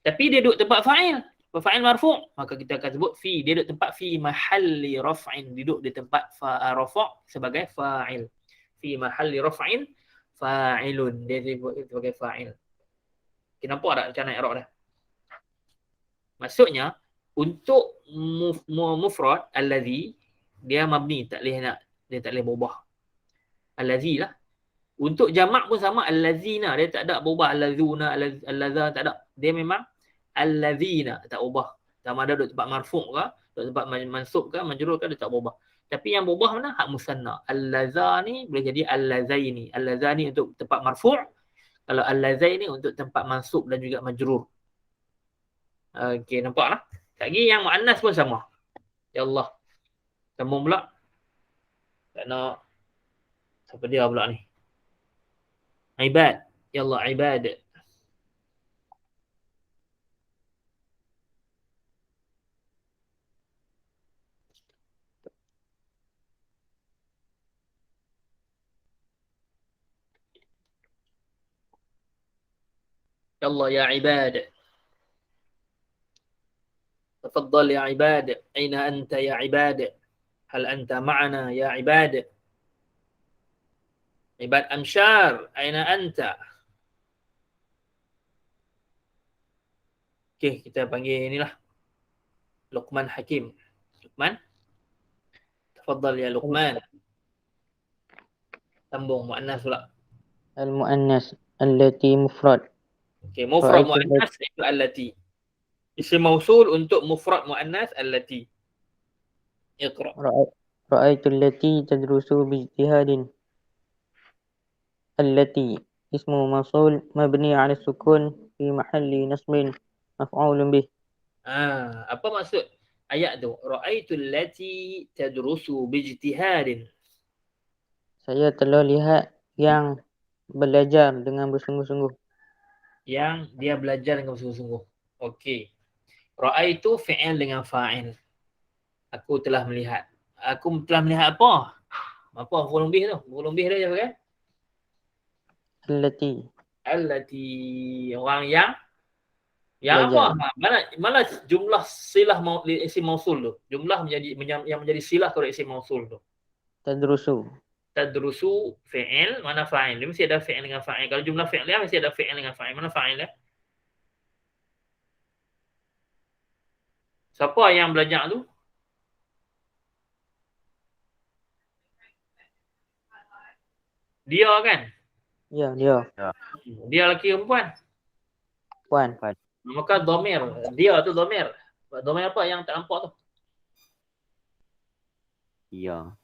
Speaker 1: Tapi dia duduk tempat fa'il, fa'il marfu', maka kita akan sebut fi, dia duduk tempat fi mahalli raf'in, duduk di tempat rafa' sebagai fa'il. Fi mahalli raf'in fa'ilun, dia disebut sebagai fa'il. Okay, nampak tak macam mana i'rab dia? Maksudnya untuk mufrad allazi dia mabni, tak boleh nak, dia tak boleh berubah. Allazi lah. Untuk jamak pun sama, allazina, dia tak ada berubah, allazuna, allaza, tak ada. Dia memang allazina, tak ubah. Sama ada duduk tempat marfu' ke, duduk tempat mansub ke, majrur ke, dia tak berubah. Tapi yang berubah mana? Hak musanna. Allazani boleh jadi allazaini. Allazani untuk tempat marfu', kalau allazaini untuk tempat mansub dan juga majrur. Okey, nampak lah. Lagi yang muannas pun sama. Ya Allah. Sambung pula. Tak nak. Siapa dia pula ni? Ibad. Ya Allah, ibad. Ya Allah, ya ibad. تفضل يا عباد. أين أنت يا عباد؟ هل أنت معنا يا عباد؟ عباد أمشار أين أنت؟ Okey, kita panggil inilah Luqman Hakim. Luqman. Tafadhal ya Luqman. Sambung muannas pula.
Speaker 7: المؤنث التي مفرد
Speaker 1: Okey, mufrad
Speaker 7: Ra'aitu
Speaker 1: muannas itu allati. Isim mausul untuk mufrad muannas allati. Iqra.
Speaker 7: رأيت التي تدرس باجتهاد التي اسم موصول مبني على السكون في محل نصب مفعول به.
Speaker 1: Apa maksud ayat tu? Ra'aitul lati tadrusu bijtihadin.
Speaker 7: Saya telah lihat yang belajar dengan bersungguh-sungguh.
Speaker 1: Yang dia belajar dengan bersungguh-sungguh. Okey. Ra'aitu fi'il dengan fa'il. Aku telah melihat. Aku telah melihat apa? Apa maf'ul bih tu? Maf'ul bih dia sebagai
Speaker 7: التي
Speaker 1: allati, orang yang
Speaker 7: belajar.
Speaker 1: apa? Mana jumlah silah isim mausul tu? Jumlah yang menjadi silah kepada isim mausul tu.
Speaker 7: تدرس
Speaker 1: Tadrusu fi'il, mana fa'il? Dia mesti ada fi'il dengan fa'il. Kalau jumlah fi'il dia mesti ada fi'il dengan fa'il. Mana fa'il dia? Siapa yang belajar tu? Dia kan?
Speaker 7: ya dia
Speaker 1: Dia lelaki perempuan.
Speaker 7: puan
Speaker 1: Maka domir. Dia tu domir. Domir apa yang tak nampak tu?
Speaker 5: Ya.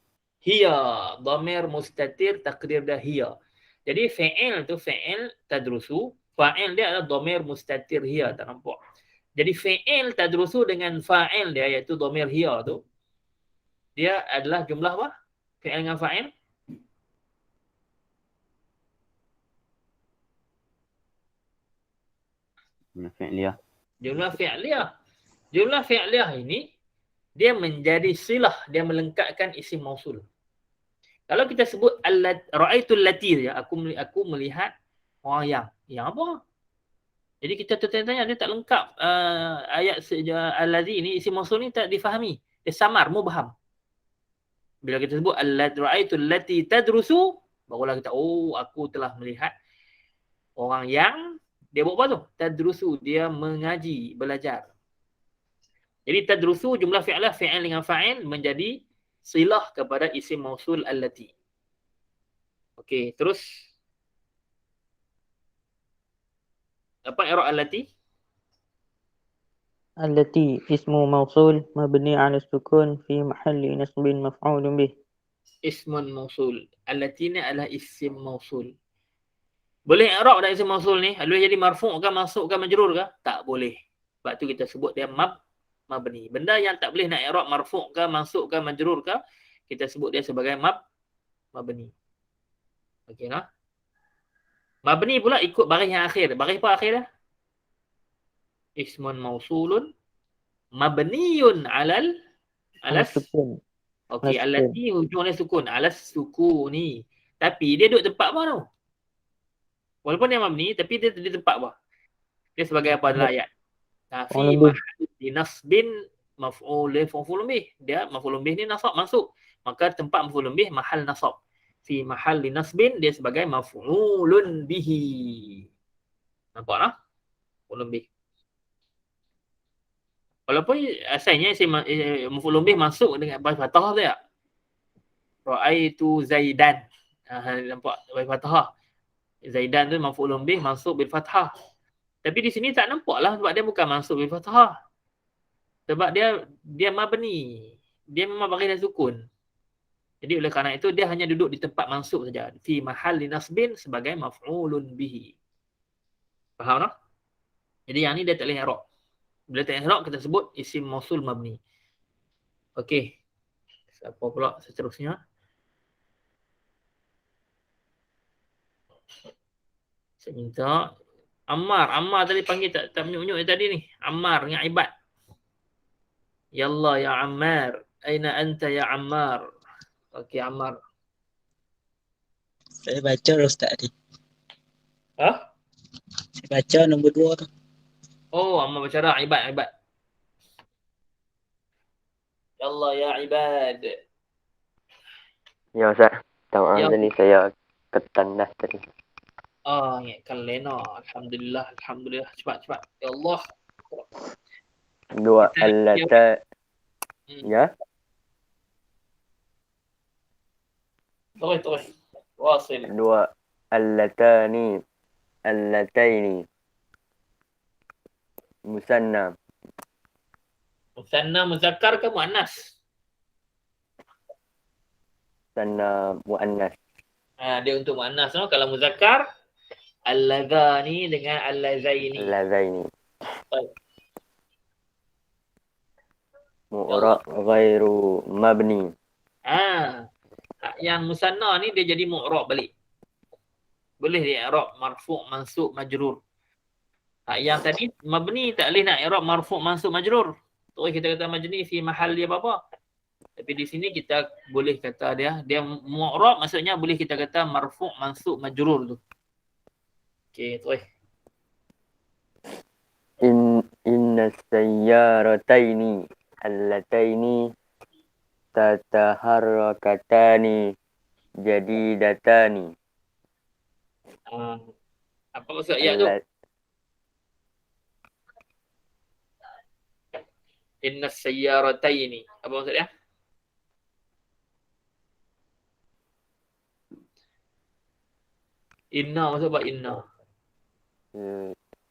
Speaker 1: Hiya. Domir mustatir takdir dah hiya. Jadi fi'il tu fi'il tadrusu. Fa'il dia adalah domir mustatir hiya. Tak nampak. Jadi fi'il tadrusu dengan fa'il dia iaitu domir hiya tu. Dia adalah jumlah apa? Fi'il dengan fa'il.
Speaker 5: Fi'liyah.
Speaker 1: Jumlah fi'liyah. Jumlah fi'liyah ini dia menjadi silah, dia melengkapkan isim mausul. Kalau kita sebut ra'aitul lati ya, aku melihat orang yang apa? Jadi kita tertanya-tanya dia tak lengkap ayat allazi ni isim mausul ni tak difahami. Dia samar, mubham. Bila kita sebut ra'aitul lati tadrusu, barulah kita aku telah melihat orang yang dia buat apa tu? Tadrusu, dia mengaji, belajar. Jadi tadrusu jumlah fi'lah fi'il dengan fa'il menjadi silah kepada isim mausul allati. Okey, terus apa i'rab allati?
Speaker 7: التي اسم موصول مبني على السكون في محل نصب مفعول به.
Speaker 1: Ismun mausul. Allati ni adalah isim mausul. Boleh i'rab dah isim mausul ni? Boleh jadi marfu' ke mansub ke majrur ke? Tak boleh. Sebab tu kita sebut dia mabni. Benda yang tak boleh nak i'rab marfu' ke mansub ke majrur ke, kita sebut dia sebagai mabni. Okey nah. Mabni pula ikut baris yang akhir. Baris apa akhir dia? Ismun mausulun mabniyun alal
Speaker 7: السكون
Speaker 1: okey,
Speaker 7: Alas
Speaker 1: allati hujungnya sukun, alas sukuni. Tapi dia duduk tempat apa tu? Walaupun dia mabni tapi dia di tempat apa? Dia sebagai apa dalam ayat? Fi mahalli nasbin maf'ulun bih. Dia maf'ulun bih ni nasab masuk. Maka tempat maf'ulun bih mahal nasab. Fi mahalli nasbin dia sebagai maf'ulun bihi. Nampak tak? Maf'ulun bih. Walaupun asalnya maf'ulun bih masuk dengan baris fathah tu ya. Ra'aitu Zaidan. Nampak baris fathah. Zaidan tu maf'ulun bih masuk bil fathah. Tapi di sini tak nampak lah sebab dia bukan masuk bil fathah. Sebab dia mabni. Dia memang baris dan sukun. Jadi oleh kerana itu dia hanya duduk di tempat mansub saja. Fi mahalli nasbin sebagai maf'ulun bihi. Faham tak? Jadi yang ni dia tak boleh i'rab. Bila tak i'rab kita sebut isim mausul mabni. Okey. Siapa pula seterusnya? Saya minta Ammar tadi panggil tak menyuk-menyuk tadi ni. Ammar dengan Ibad. Yallah ya Ammar. Aina anta ya Ammar? Okey Ammar.
Speaker 2: Saya baca dah Ustaz tadi.
Speaker 1: Ha?
Speaker 2: Saya baca nombor 2 tu.
Speaker 1: Oh, Ammar baca dah. Ibad. Yallah ya Ibad.
Speaker 8: Ya Ustaz. Tahu
Speaker 1: Ya.
Speaker 8: tadi saya ketandas tadi.
Speaker 1: Ingatkan Lena. Alhamdulillah. Cepat. Ya Allah.
Speaker 8: Dua allata. Ya.
Speaker 1: Terus. Wasil.
Speaker 8: Dua allatani. Allataini. Musanna.
Speaker 1: Musanna muzakkar ke muannas?
Speaker 8: Musanna muannas.
Speaker 1: Dia untuk muannas no. Kalau muzakkar alladzani dengan allazaini.
Speaker 8: Allazaini.
Speaker 1: Baik.
Speaker 8: Mu'rab ghairu mabni.
Speaker 1: Yang musanna ni dia jadi mu'rab balik. Boleh dia i'rab marfu' mansub majrur. Yang tadi mabni tak boleh nak i'rab marfu' mansub majrur. Terus kita kata majni fi mahalli apa-apa. Tapi di sini kita boleh kata dia mu'rab, maksudnya boleh kita kata marfu', mansub, majrur tu. Okey, terus.
Speaker 8: Inna sayyarataini allataini tataharrakatani jadidatani.
Speaker 1: Apa maksud ayat tu? Inna sayyarataini. Apa maksud dia? Inna maksud apa inna?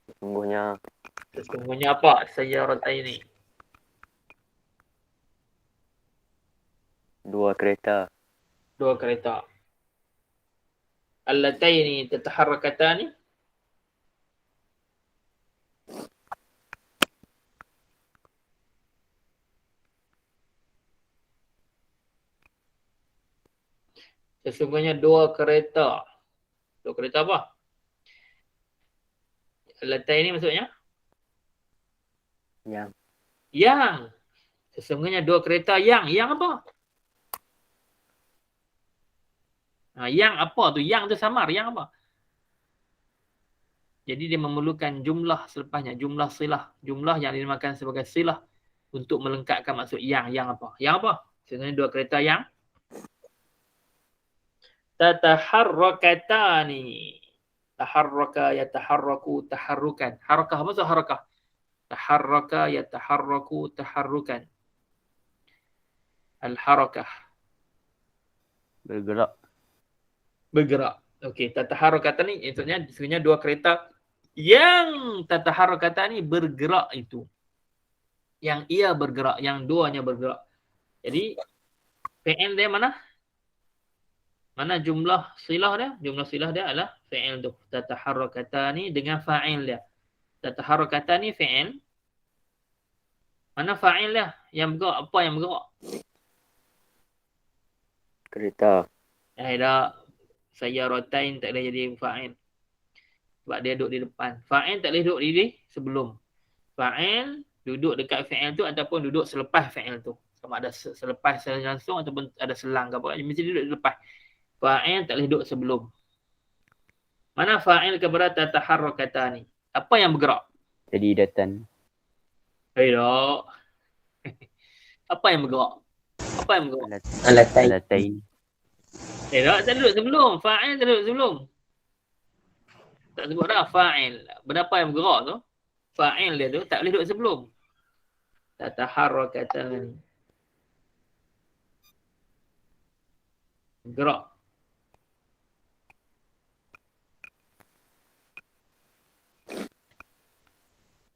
Speaker 8: Sesungguhnya
Speaker 1: Sesungguhnya apa? Sayyarataini.
Speaker 8: dua kereta.
Speaker 1: Dua kereta. Allataini tataharrakatani. Sesungguhnya dua kereta. Dua kereta apa? Allataini maksudnya? Yang. Sesungguhnya dua kereta yang. Yang apa? Yang apa tu? Yang tu samar. Yang apa? Jadi dia memerlukan jumlah selepasnya. Jumlah silah. Jumlah yang dinamakan sebagai silah untuk melengkapkan maksud yang. Yang apa? Yang apa? Sesungguhnya dua kereta yang tataharrakatani. Taharraka yataharraku taharrukan. Harakah. Apa maksud harakah? Taharraka yataharraku taharrukan. Al-harakah.
Speaker 5: Bergerak.
Speaker 1: Bergerak. Okey, tataharrakatani maksudnya sebenarnya dua kereta yang tataharrakatani bergerak itu. Yang ia bergerak, yang duanya bergerak. Jadi fi'il dia mana? Mana jumlah silah dia? Jumlah silah dia adalah fi'il tu. Tataharrakatani dengan fa'il dia. Tataharrakatani fi'il. Mana fa'il dia? Yang bergerak, apa yang bergerak?
Speaker 8: Kereta.
Speaker 1: Dah. Sayyaratain tak boleh jadi fa'il. Sebab dia duduk di depan. Fa'il tak boleh duduk di sebelum. Fa'il duduk dekat fi'il tu ataupun duduk selepas fi'il tu. Sama ada selepas secara langsung ataupun ada selang ke apa. Mesti duduk di lepas. Fa'il tak boleh duduk sebelum. Mana fa'il kepada tataharrakatani? Apa yang bergerak?
Speaker 5: Jadi datang.
Speaker 1: Tak. Apa yang bergerak? Apa yang bergerak?
Speaker 2: Alatain.
Speaker 5: Alatain.
Speaker 1: Tak duduk sebelum. Fa'il tak duduk sebelum. Tak sebut dah fa'il. Berapa yang bergerak tu? Fa'il dia tu tak boleh duduk sebelum. Tataharrakatani. Gerak.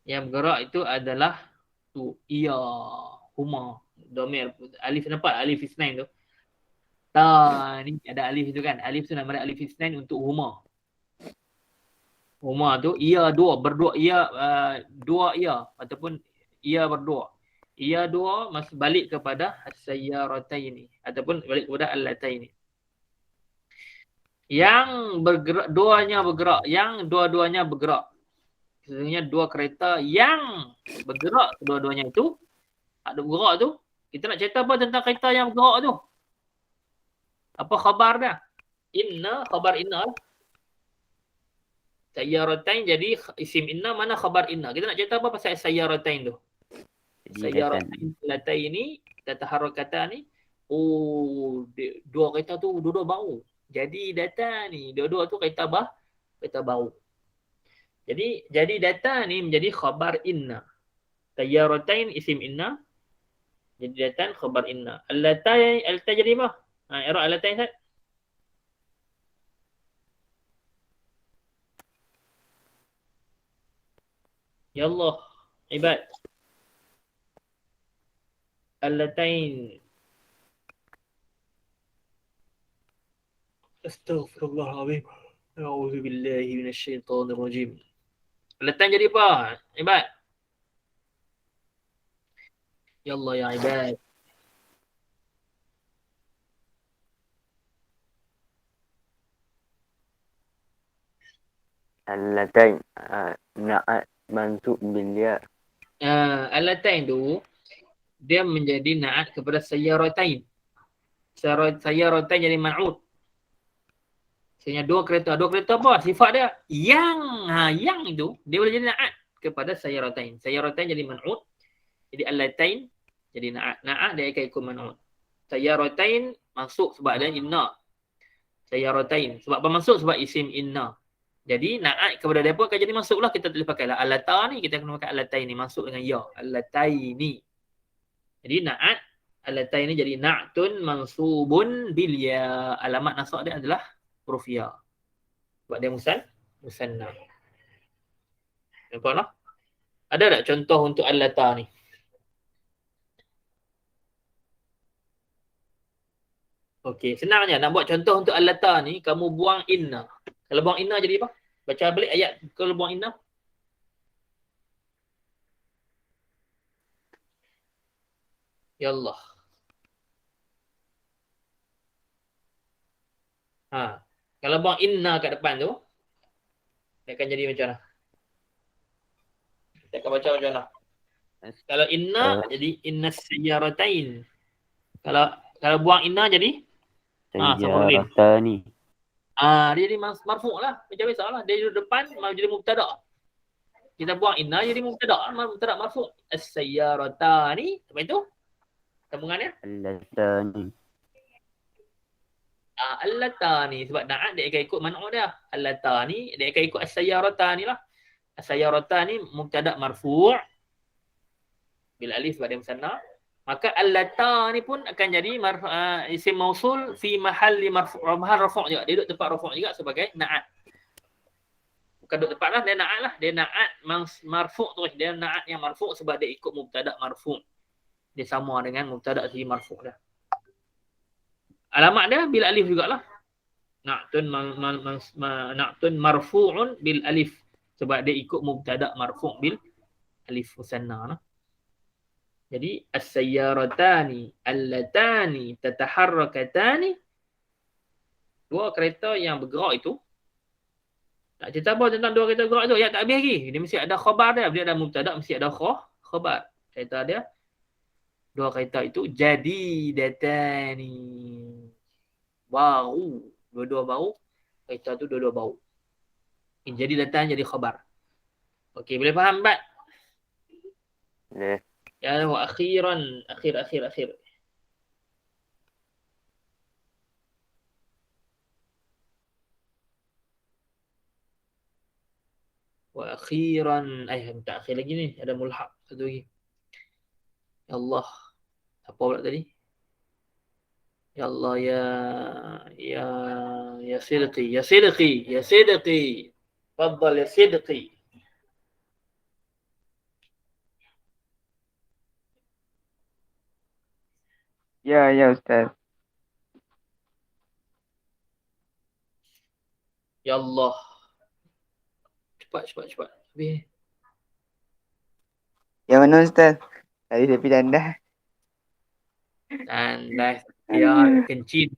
Speaker 1: Yang bergerak itu adalah tu ia huma domir alif, nampak alif isnain tu. Ni ada alif tu kan. Alif tu nama dia alif isnain untuk huma. Huma tu ia dua, berdua, ia dua ia ataupun ia berdua. Ia dua masih balik kepada as-sayyarataini ataupun balik kepada allataini. Yang bergerak, duanya bergerak, yang dua-duanya bergerak. Sebenarnya dua kereta yang bergerak kedua-duanya itu ada bergerak tu. Kita nak cerita apa tentang kereta yang bergerak tu? Apa khabar dia? Inna, khabar inna. Sayyaratain jadi isim inna, mana khabar inna? Kita nak cerita apa pasal sayyaratain tu? Sayyaratain lataini tataharrakatani. Oh, dua kereta tu dua-dua bau. Jadi data ni, dua-dua tu kereta bau. Jadi data ni menjadi khabar inna. Sayyaratain isim inna. Jadi data khabar inna. Allatai jadi apa? I'rab allatain Ustaz. Ya Allah, ibad. Allatain. Astaghfirullahaladzim. A'udzubillahi minasyaitonirrajim. Allatain jadi apa? Ibad. Ya Allah ya ibad.
Speaker 8: Allatain na'at mansub bil ya.
Speaker 1: Allatain tu dia menjadi na'at kepada sayyaratain. Sayyaratain jadi man'ut. Maksudnya dua kereta apa? Sifat dia yang. Yang itu dia boleh jadi na'at kepada sayyaratain. Sayyaratain jadi man'ut. Jadi allatain jadi na'at. Na'at dia akan ikut man'ut. Sayyaratain masuk sebab ada inna. Sayyaratain. Sebab apa masuk? Sebab isim inna. Jadi na'at kepada dia pun akan jadi masuklah. Kita boleh pakai lah. Allata ni kita kena pakai allatain ni. Masuk dengan ya. Allataini. Jadi na'at. Allatain ni jadi na'tun mansubun bil ya. Alamat nasab dia adalah huruf ya. Sebab dia musanna. Nampak tak? Ada tak contoh untuk allata ni? Okey, senang je. Nak buat contoh untuk allata ni, kamu buang inna. Kalau buang inna jadi apa? Baca balik ayat kalau buang inna. Ya Allah. Ha. Kalau buang inna kat depan tu, dia akan jadi macam mana? Kita akan baca macam mana? Kalau inna jadi inna sayyaratain. Kalau buang inna jadi
Speaker 5: Sayyaratani.
Speaker 1: dia jadi marfu' lah. Macam biasa lah. Dia duduk depan jadi mubtada'. Kita buang inna jadi mubtada'. Mubtada' marfu'. As-sayyaratani. Apa itu? Sambungannya?
Speaker 5: Allatani.
Speaker 1: Allatani. Sebab na'at dia akan ikut man'u dia. Allatani dia akan ikut as-sayyaratani lah. As-sayyaratani mubtada' marfu' bil alif sebab dia musanna. Maka allata ni pun akan jadi isim mausul fi mahalli mahal rafu' juga. Dia duduk tempat rafu' juga sebagai na'at. Bukan duduk tempat lah, dia na'at lah. Dia na'at marfu' terus. Dia na'at yang marfu' sebab dia ikut mubtada' marfu'. Dia sama dengan mubtada' si marfu' dah. Alamat dia bil alif jugalah. Na'tun marfu'un bil alif. Sebab dia ikut mubtada' marfu' bil alif musanna lah. Jadi as-sayyaratani allatani tataharrakatani, dua kereta yang bergerak itu. Tak cerita apa tentang dua kereta bergerak itu, ya tak habis lagi. Dia mesti ada khabar dia, dia ada mubtada' mesti ada khabar. Cerita dia dua kereta itu jadi datani. Baru, dua-dua baru. Kereta tu dua-dua baru. Jadi datang jadi khabar. Okey, boleh faham tak?
Speaker 8: Boleh.
Speaker 1: Ya, wa akhiran, akhir. Wa akhiran, tak akhir lagi ni, ada mulhaq satu lagi. Ya Allah. Apa pula tadi? Ya Allah ya sidqi. Tafadhal ya sidqi.
Speaker 6: Ya Ustaz.
Speaker 1: Ya Allah. Cepat. Habis.
Speaker 6: Yang mana Ustaz? Tadi saya pergi tandas.
Speaker 1: Tandas. Ya, kencing.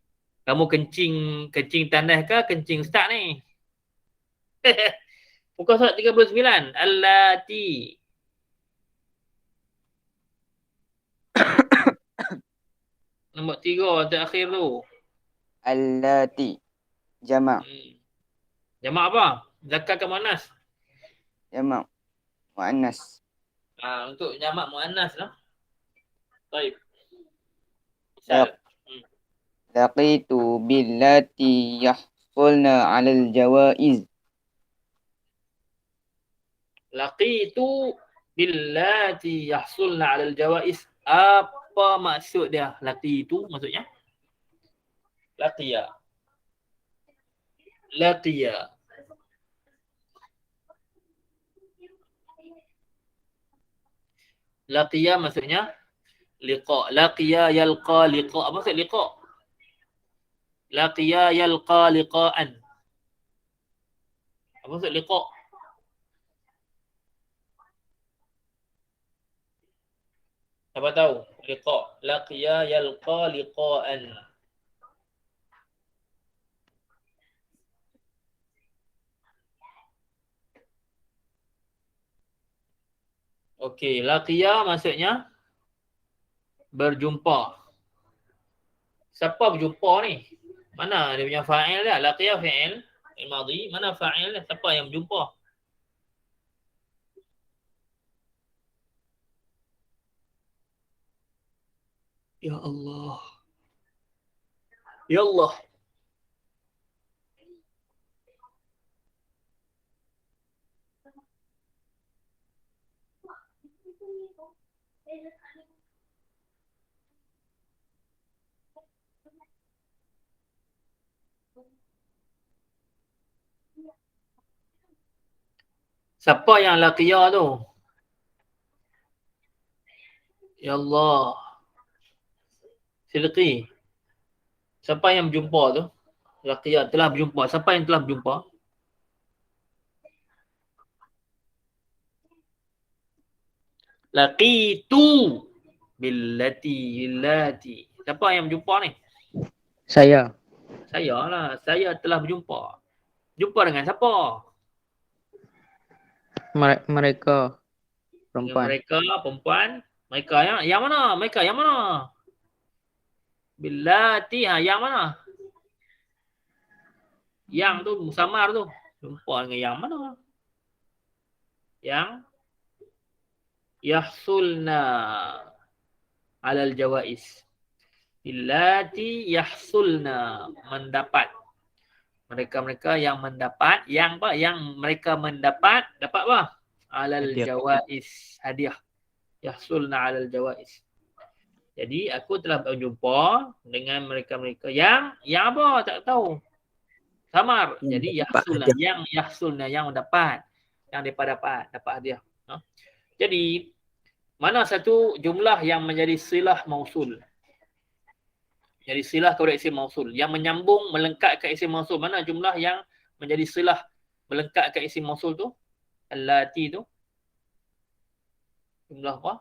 Speaker 1: Kamu kencing tandas ke kencing ustaz ni? Muka surat 39. Allati. Nombor 3 terakhir tu.
Speaker 6: Allati. Jamak.
Speaker 1: Jamak apa? Zakar ke muannas?
Speaker 6: Jamak. Muannas.
Speaker 1: Untuk jamak muannas lah. Baik.
Speaker 6: Laqitu billati yahsulna 'alal jawaiz.
Speaker 1: Laqitu billati yahsulna 'alal jawaiz. Apa maksud dia? Laqitu maksudnya? Laqiya. Laqiya maksudnya liqa. Laqiya yalqa liqa. Apa maksud liqa? Laqiya yalqa liqa'an. Apa maksud liqa? Siapa tahu? Liqa. Laqiya yalqa liqa'an. Okey, laqiya maksudnya Berjumpa. Siapa berjumpa ni? Mana dia punya fa'il dia? Laqiya fi'il madhi. Mana fa'il dia? Siapa yang berjumpa? Ya Allah. Ya Allah. Siapa yang laqiya tu? Ya Allah. Sidqi. Siapa yang berjumpa tu? Laqiya telah berjumpa. Siapa yang telah berjumpa? Laqitu billati. Siapa yang berjumpa ni?
Speaker 7: Saya.
Speaker 1: Saya lah. Saya telah berjumpa. Jumpa dengan siapa?
Speaker 7: Mereka.
Speaker 1: Dengan
Speaker 7: Perempuan.
Speaker 1: mereka, perempuan. Mereka yang mana? Mereka yang mana? Billati, yang mana? Yang tu, musamar tu. Jumpa dengan yang mana? Yang yahsulna alal jawais. Billati yahsulna, mendapat. Mereka-mereka yang mendapat, yang apa? Yang mereka mendapat, dapat apa? Alal
Speaker 3: Hadiah.
Speaker 1: jawais, hadiah. Yahsulna alal jawais. Jadi aku telah berjumpa dengan mereka-mereka yang apa? Tak tahu. Samar.
Speaker 2: Yang
Speaker 1: Jadi
Speaker 2: dapat
Speaker 1: yahsulna,
Speaker 2: hadiah.
Speaker 1: yang yahsulna, yang mendapat. Yang mereka dapat hadiah. Jadi mana satu jumlah yang menjadi silah mausul? Jadi silah kepada isim mausul yang menyambung melengkapkan isim mausul. Mana jumlah yang menjadi silah melengkapkan isim mausul tu? Allati tu. Jumlah apa?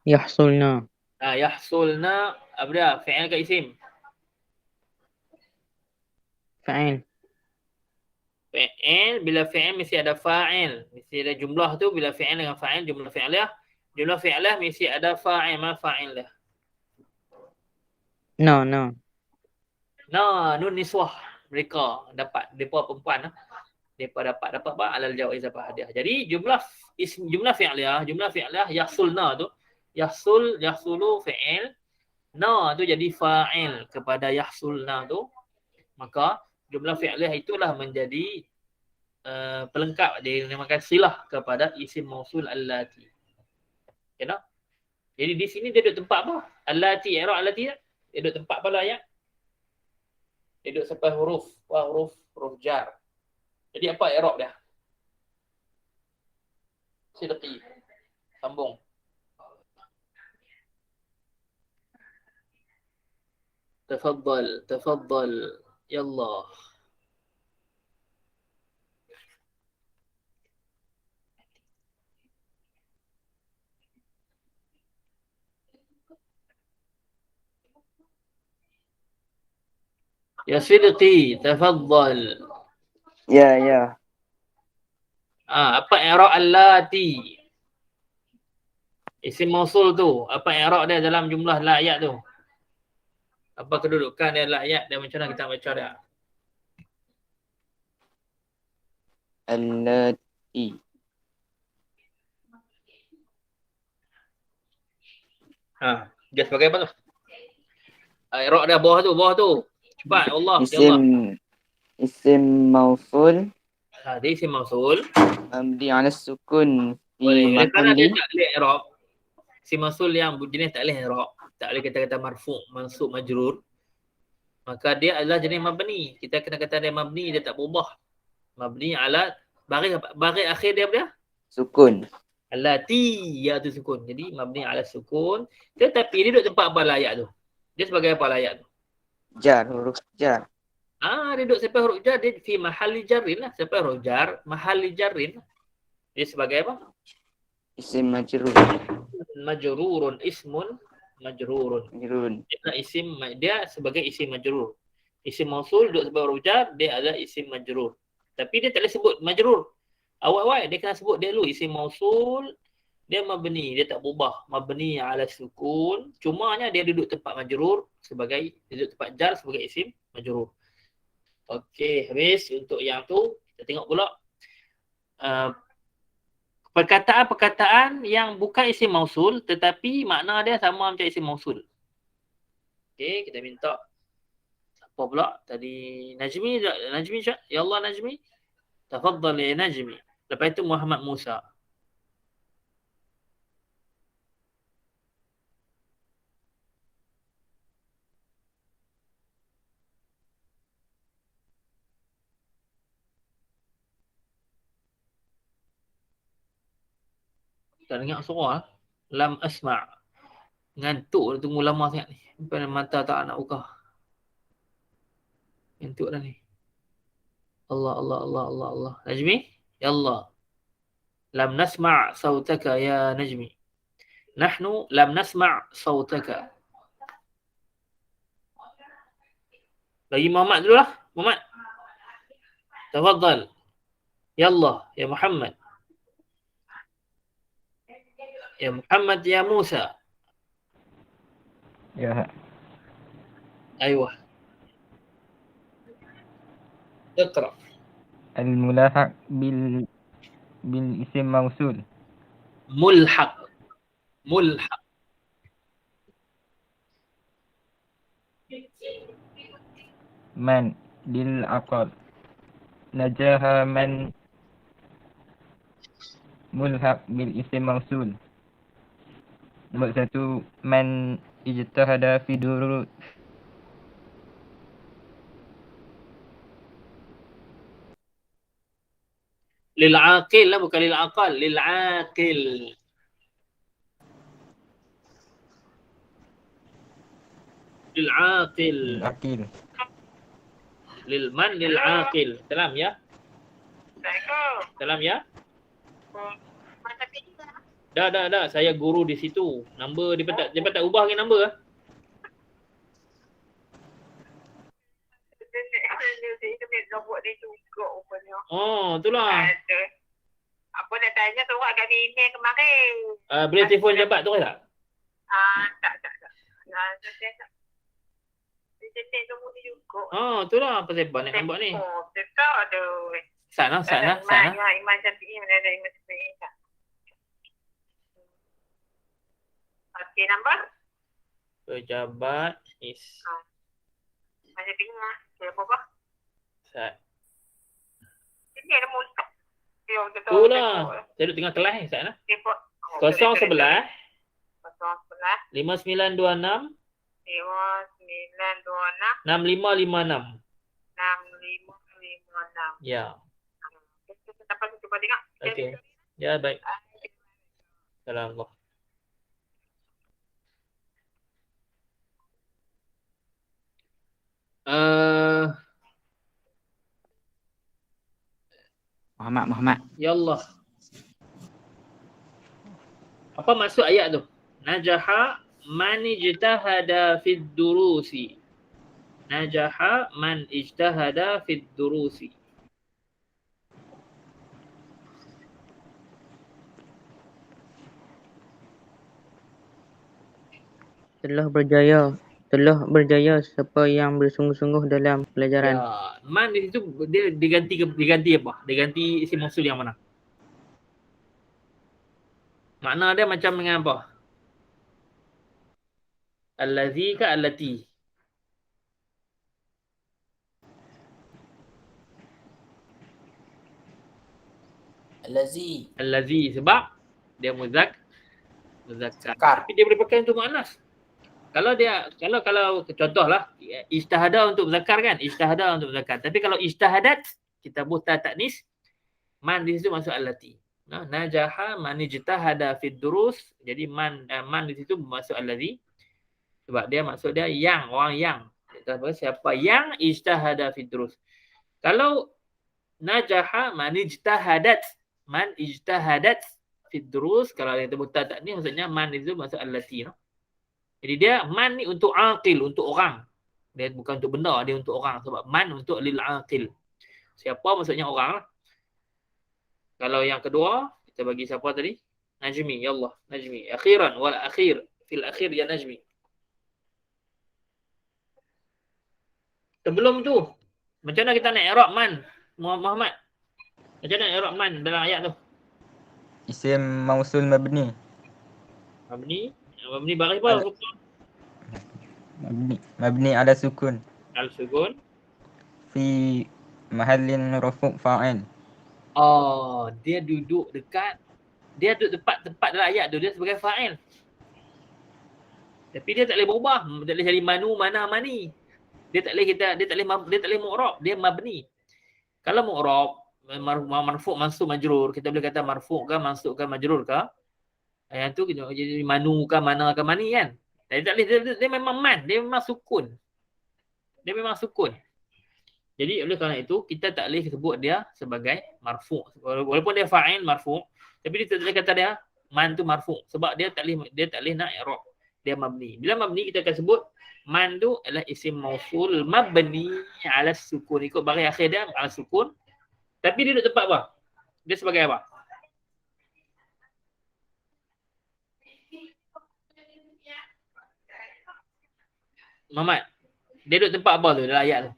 Speaker 7: Yahsulna.
Speaker 1: Yahsulna apa dia? Fi'il ke isim?
Speaker 7: Fa'il.
Speaker 1: Fi'il, bila fi'il mesti ada fa'il. Mesti ada jumlah tu, bila fi'il dengan fa'il, jumlah fi'iliyah. Jumlah fi'iliyah mesti ada fa'il. Mana fa'il dia?
Speaker 7: No.
Speaker 1: Nun niswah. Mereka dapat. Mereka perempuan. Mereka dapat apa? Alal jawaiz dapat hadiah. Jadi jumlah fi'iliyah yahsulna tu. Yahsulu fi'il. Na tu jadi fa'il kepada yahsulna tu. Maka jumlah fi'liyah itulah menjadi pelengkap, dia dinamakan silah kepada isim mausul allati. Ya tak? Jadi di sini dia duduk tempat apa? Allati, i'rab allati tak? Dia duduk tempat pada ayat. Dia duduk sampai huruf jar. Jadi apa i'rab dia? Sidqi. Sambung. Tafaddal. Yallah. Ya Sidqi, tafaddal.
Speaker 6: Ya.
Speaker 1: Apa i'rab allati? Isim mausul tu, apa i'rab dia dalam jumlah la ayat tu? Apa kedudukan dia dalam ayat dan macam mana kita baca dia?
Speaker 6: Allati.
Speaker 1: Dia sebagai apa tu? I'rab dia bawah tu. Cepat Allah, ya Allah.
Speaker 6: Isim mausul
Speaker 1: Dia isim mausul.
Speaker 6: mabni ala sukun fi
Speaker 1: Boleh. Kerana dia
Speaker 6: mahalli
Speaker 1: tak boleh i'rab. Isim mausul yang jenis tak boleh i'rab. Tak boleh kata-kata marfu', mansub, majrur. Maka dia adalah jenis mabni. Kita kena kata dia mabni, dia tak berubah. Mabni ala bagi akhir dia apa dia?
Speaker 6: sukun.
Speaker 1: Allati, ya tu sukun. Jadi mabni ala sukun. Tetapi dia duduk tempat apa ayat tu? Dia sebagai apa ayat tu?
Speaker 6: Jar, huruf jar.
Speaker 1: Dia duduk sampai huruf jar, dia fi mahalli jarrin lah. Sampai huruf jar, mahalli jarrin. Dia sebagai apa?
Speaker 6: Isim majrur.
Speaker 1: Majrurun, ismun majrurun.
Speaker 6: Majrurun.
Speaker 1: Dia sebagai isim majrur. Isim mausul duduk sebagai huruf jar, dia adalah isim majrur. Tapi dia tak boleh sebut majrur. Awal-awal dia kena sebut dia dulu isim mausul, dia mabni, dia tak berubah. Mabni ala sukun, cumanya dia duduk tempat majrur sebagai, duduk tempat jar sebagai isim majrur. Okey, habis untuk yang tu kita tengok pula perkataan-perkataan yang bukan isim mausul tetapi makna dia sama macam isim mausul. Okey, kita minta apa pula tadi Najmi Syah? Ya Allah Najmi. Tafaddal ya Najmi. Lepas itu Muhammad Musa. Tak dengar suara. Lam asma'. Ngantuk tunggu lama sangat ni. Sampai mata tak nak buka. Ngantuk dah ni. Allah Allah Allah Allah Allah. Najmi? Ya Allah. Lam nasma' sautaka ya Najmi. Nahnu lam nasma' sautaka. Bagi Muhammad dulu lah. Muhammad. Tafaddal. Ya Allah. Ya Muhammad. Ya Muhammad ya Musa.
Speaker 9: Ya.
Speaker 1: أيوة اقرأ.
Speaker 9: الملاحق بالاسم موصول.
Speaker 1: ملحق. ملحق.
Speaker 9: من للعقل. نجاح من ملحق بالاسم موصول. Nombor 1 man ijtahada fi durus.
Speaker 1: للعاقل lah bukan للعقل. للعاقل. للعاقل.
Speaker 9: Akil.
Speaker 1: للمن للعاقل. Salam ya. Salam ya. Dah. Saya guru di situ. Nombor dia tak ubah lagi nombor ah. Oh, itulah.
Speaker 10: Apa nak tanya tu orang kat email kemarin.
Speaker 1: Boleh telefon jabat tu ke tak?
Speaker 10: Tak. Dia nombor dia juga.
Speaker 1: Oh, itulah pasal banyak nampak ni.
Speaker 10: Oh, betul ada.
Speaker 1: Sana.
Speaker 10: Iman Syafi'i mana ada Iman Syafi'i tak? Okey, nombor?
Speaker 1: Pejabat is
Speaker 10: Iman Syafi'i lah. Dia apa?
Speaker 1: Sat.
Speaker 10: Ini ada mulut.
Speaker 1: Itulah. Saya duduk tengah kelas ni, Sat lah. 011 5926 6556.
Speaker 10: 6556.
Speaker 1: Ya.
Speaker 10: Kita dapat cuba tengok.
Speaker 1: Okey. Ya, baik. Assalamualaikum.
Speaker 4: Muhammad.
Speaker 1: Ya Allah. Apa maksud ayat tu? Najaha man ijtahada fid durusi. Najaha man ijtahada fid durusi.
Speaker 7: Telah berjaya siapa yang bersungguh-sungguh dalam pelajaran.
Speaker 1: Ya, man di situ dia diganti apa? Diganti isim mausul yang mana? Makna dia macam dengan apa? Allazi ke allati? Allazi sebab dia muzakkar. Tapi dia boleh pakai untuk muannas. Kalau contohlah ijtihada untuk muzakkar kan? Ijtihada untuk muzakkar. Tapi kalau ijtihadat kita buat taknis, man di situ masuk allati. Najaha man ijtahada fid durus. Jadi man di situ masuk allazi. Sebab dia maksud dia yang, orang yang. Siapa yang ijtahada fid durus. Kalau najaha man ijtahadat fid durus, kalau kita buat taknis maksudnya man di situ masuk allati. Jadi dia man ni untuk aqil, untuk orang. Dia bukan untuk benda, dia untuk orang. Sebab man untuk lil aqil. Siapa maksudnya orang lah. Kalau yang kedua, kita bagi siapa tadi? Najmi, ya Allah, Najmi. Akhiran wal akhir, fil akhir ya Najmi. Sebelum tu, macam mana kita nak i'rab man? Muhammad. Macam mana i'rab man dalam ayat tu?
Speaker 9: Isim mausul mabni.
Speaker 1: Mabni baris apa?
Speaker 9: Mabni ala sukun.
Speaker 1: Al-sukun.
Speaker 9: Fi mahallin rafu' fa'il.
Speaker 1: Oh, dia duduk tepat dalam ayat tu, dia sebagai fa'il. Tapi dia tak boleh berubah, tak boleh jadi manu, mana, mani. Dia tak boleh mu'rab, dia mabni. Kalau mu'rab, marfu' mansub majrur, kita boleh kata marfu' ke mansub ke majrur ke. Yang tu kita jadi manu ke mana ke mani kan. Tapi tak boleh, dia memang man, dia memang sukun. Dia memang sukun. Jadi oleh kerana itu kita tak boleh sebut dia sebagai marfu'. Walaupun dia fa'il marfu', tapi dia tak boleh kata dia man tu marfu' sebab dia tak boleh nak i'rab. Dia mabni. Bila mabni kita akan sebut man tu adalah isim mausul mabni ala sukun. Ikut baris akhir dia ala sukun. Tapi dia duduk tempat apa? Dia sebagai apa? Muhammad, dia duduk tempat apa tu dalam ayat tu?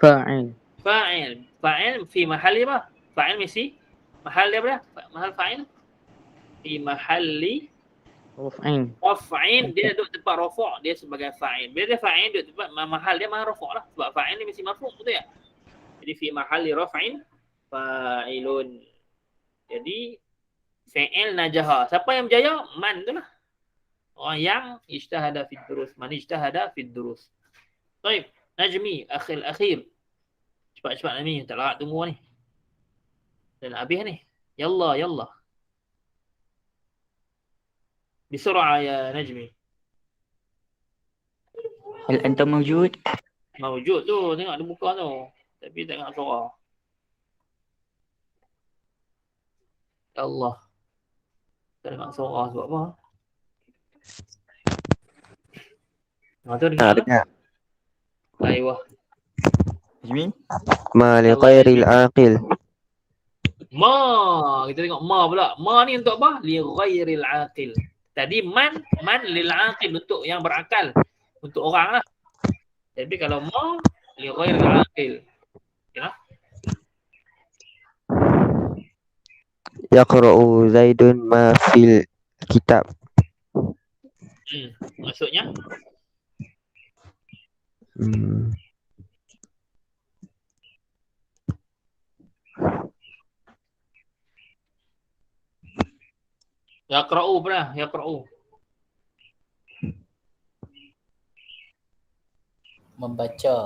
Speaker 7: Fa'il.
Speaker 1: Fa'il fi mahalli apa? Fa'il mesti mahal dia apa? Mahal fa'il fi mahalli raf'in. Dia duduk tempat rafu', dia sebagai fa'il. Bila dia fa'il duduk tempat mahal dia mahal rafu' lah. Sebab fa'il ni mesti marfu', betul tak? Jadi fi mahalli raf'in fa'ilun. Jadi fi'il najaha. Siapa yang berjaya? Man tu lah. Orang yang ijtahada fid durus. Man ijtahada fid durus. Baik. Najmi, akhir. Cepat-cepat Najmi. Tak larat tunggu ni. Dan habis ni. Yallah. Bisur'a ya Najmi.
Speaker 2: Hal anta mawjud?
Speaker 1: Mawjud tu. Tengok dia buka tu. Tapi tak dengar suara. Allah. Tak dengar suara sebab apa? Tu dengar. Aywa.
Speaker 3: Najmi?
Speaker 8: Ma li ghairil aqil.
Speaker 1: Ma. Kita tengok ma pula. Ma ni untuk apa? Li ghairil aqil. Tadi man lil aqil, untuk yang berakal. Untuk orang lah. Tapi kalau ma li ghairil aqil. Ya.
Speaker 8: Yaqra'u Zaidun ma fil kitab.
Speaker 1: Maksudnya? Yaqra'u pernah, yaqra'u.
Speaker 4: Membaca.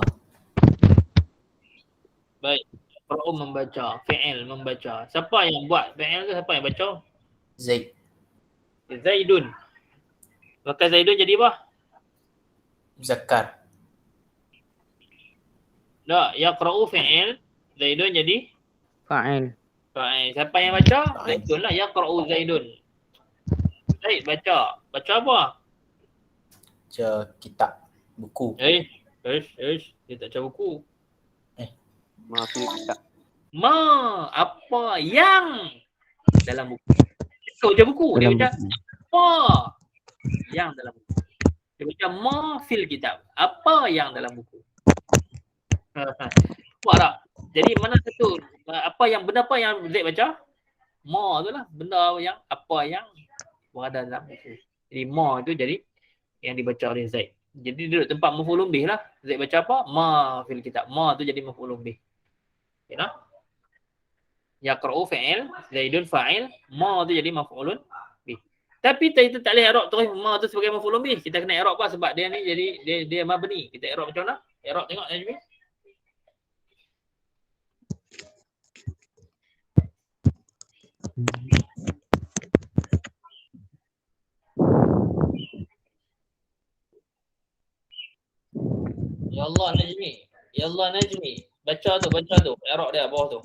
Speaker 1: Baik. Yaqra'u membaca, fi'il membaca. Siapa yang buat fi'il tu, siapa yang baca?
Speaker 4: Zaid.
Speaker 1: Zaidun. Maka Zaidun jadi apa?
Speaker 4: Muzakkar.
Speaker 1: Tak, yaqra'u fi'il, Zaidun jadi
Speaker 7: Fa'il.
Speaker 1: fa'il. Siapa yang baca? Zaidun lah, yaqra'u Zaidun. Zaid baca. Baca apa?
Speaker 4: Baca kitab. Buku.
Speaker 1: Dia tak baca buku.
Speaker 5: Ma fil kitab.
Speaker 1: Ma, apa yang dalam buku. Dia baca buku. Dia baca apa yang dalam buku. Dia baca ma fil kitab. Apa yang dalam buku. Buat tak? Jadi mana satu, benda apa yang Zaid baca? Ma tu lah, benda yang apa yang berada dalam buku. Jadi ma tu jadi yang dibaca oleh Zaid. Jadi dia duduk tempat maf'ulun bih lah. Zaid baca apa? Ma fil kitab. Ma tu jadi maf'ulun bih. You know? Yaqra'u fi'il, Zaidun fa'il, ma tu jadi maf'ulun bih. Tapi kita tak boleh i'rab terus ma tu sebagai maf'ulun bih. Kita kena i'rab apa? Sebab dia ni jadi dia mabni. Kita i'rab macam mana? I'rab tengok Najmi. Ya Allah Najmi. Baca tu. I'rab dia bawah tu.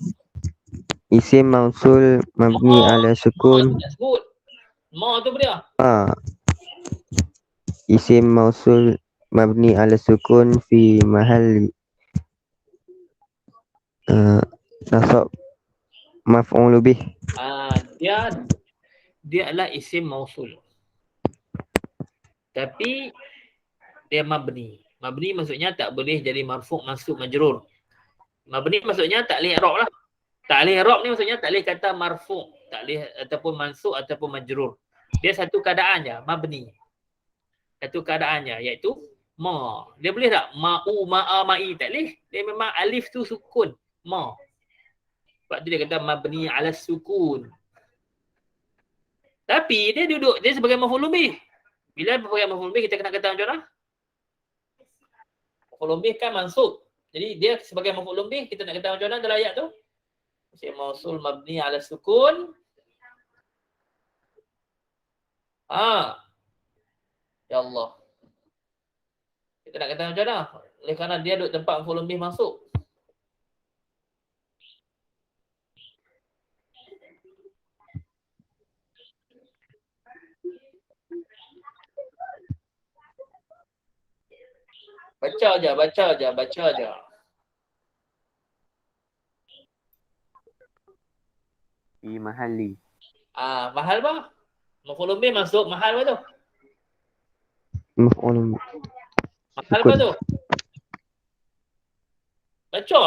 Speaker 8: Isim mausul mabni ala sukun.
Speaker 1: Sebut. Ma tu apa dia?
Speaker 8: Isim mausul mabni ala sukun fi mahalli nasab maf'ul bih.
Speaker 1: Dia adalah isim mausul. Tapi dia mabni. Mabni maksudnya tak boleh jadi marfu', mansub, majrur. Mabni maksudnya tak boleh i'rab lah. Tak boleh i'rab ni maksudnya tak boleh kata marfu', tak boleh ataupun mansub ataupun majrur. Dia satu keadaan je, mabni. Satu keadaannya iaitu ma. Dia boleh tak ma'u, ma'a, ma'i? Tak boleh. Dia memang alif tu sukun, ma. Sebab tu dia kata mabni ala sukun. Tapi dia duduk, dia sebagai maf'ul bih. Bila sebagai maf'ul bih kita kena kata macam mana? Maf'ul bih kan mansub. Jadi dia sebagai maf'ul bih kita nak kata macam mana dalam ayat tu? Isim mausul mabni ala sukun. Ya Allah. Kita nak kata macam mana? Oleh kerana dia duduk tempat maf'ul bih masuk. Baca aja.
Speaker 5: Fi mahalli.
Speaker 1: Mahal apa? Maf'ul bih masuk mahal apa tu?
Speaker 8: Maf'ul
Speaker 1: Mahal apa tu? Baca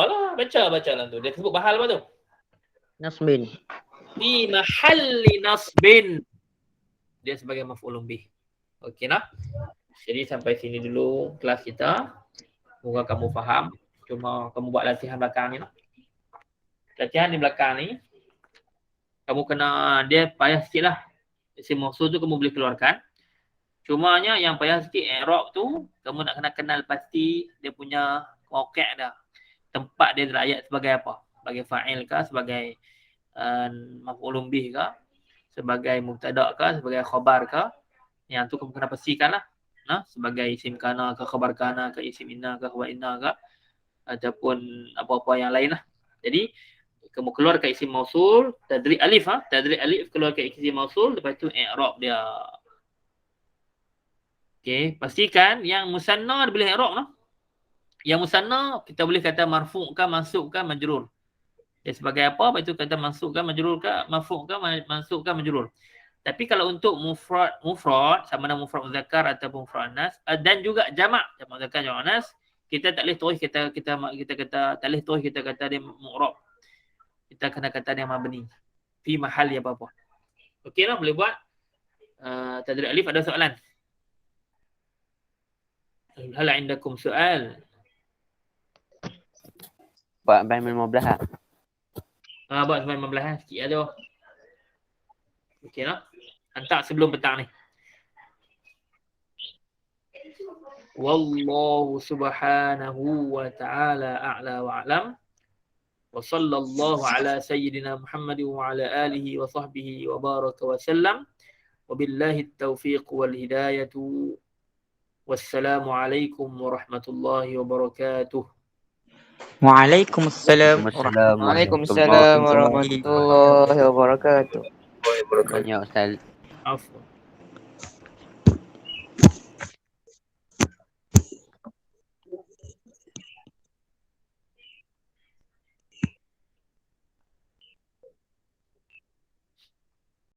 Speaker 1: lah tu. Dia sebut mahal apa tu?
Speaker 7: Nasbin.
Speaker 1: Fi mahalli nasbin. Dia sebagai maf'ul bih. Okey nah. Jadi sampai sini dulu kelas kita. Semoga kamu faham. Cuma kamu buat latihan belakang ni lah. Latihan di belakang ni kamu kena, dia payah sikit lah. Isim mausul tu kamu boleh keluarkan. Cumanya yang payah sikit i'rab tu kamu nak kena kenal pasti dia punya mauqi' dah. Tempat dia dalam ayat sebagai apa? Sebagai fa'il ke, sebagai maf'ul bih ke, sebagai mubtada ke, sebagai khabar ke. Yang tu kamu kena pastikan lah. Sebagai isim kana ke, khabar kana ke, isim inna ke, khabar inna ke, ataupun apa-apa yang lain lah. Jadi kamu keluarkan isim mausul, tadri' alif tadri' alif keluarkan isim mausul, lepas tu i'rab dia. Okey, pastikan yang musanna dia boleh i'rab lah. Yang musanna kita boleh kata marfu' ke, mansub ke, majrur. Dia sebagai apa? Lepas tu kata mansub ke, majrur ke, marfu' ke, mansub ke, majrur. Tapi kalau untuk mufrad sama ada mufrad muzakkar ataupun mufrad anas dan juga jamak muzakkar jamak anas, kita tak boleh terus kita kata tak boleh terus kita kata dia mu'rab. Kita kena kata dia mabni fi mahalli apa-apa. Okeylah, boleh buat. Tadri' alif ada soalan? Hal indakum soal?
Speaker 5: Buat sampai 15 lah.
Speaker 1: Buat sampai 15 sikit aja. Okeylah. Hantar sebelum petang ni. Wallahu subhanahu wa ta'ala a'la wa a'lam. Wa sallallahu ala sayyidina Muhammad wa ala alihi wa sahbihi wa baraka wa sallam. Wa billahi at-taufiq wal hidayatu. Wassalamu alaikum warahmatullahi wabarakatuh.
Speaker 7: Waalaikumsalam.
Speaker 6: Waalaikumsalam warahmatullahi wabarakatuh.
Speaker 5: Banyak Ustaz.
Speaker 1: Afwan.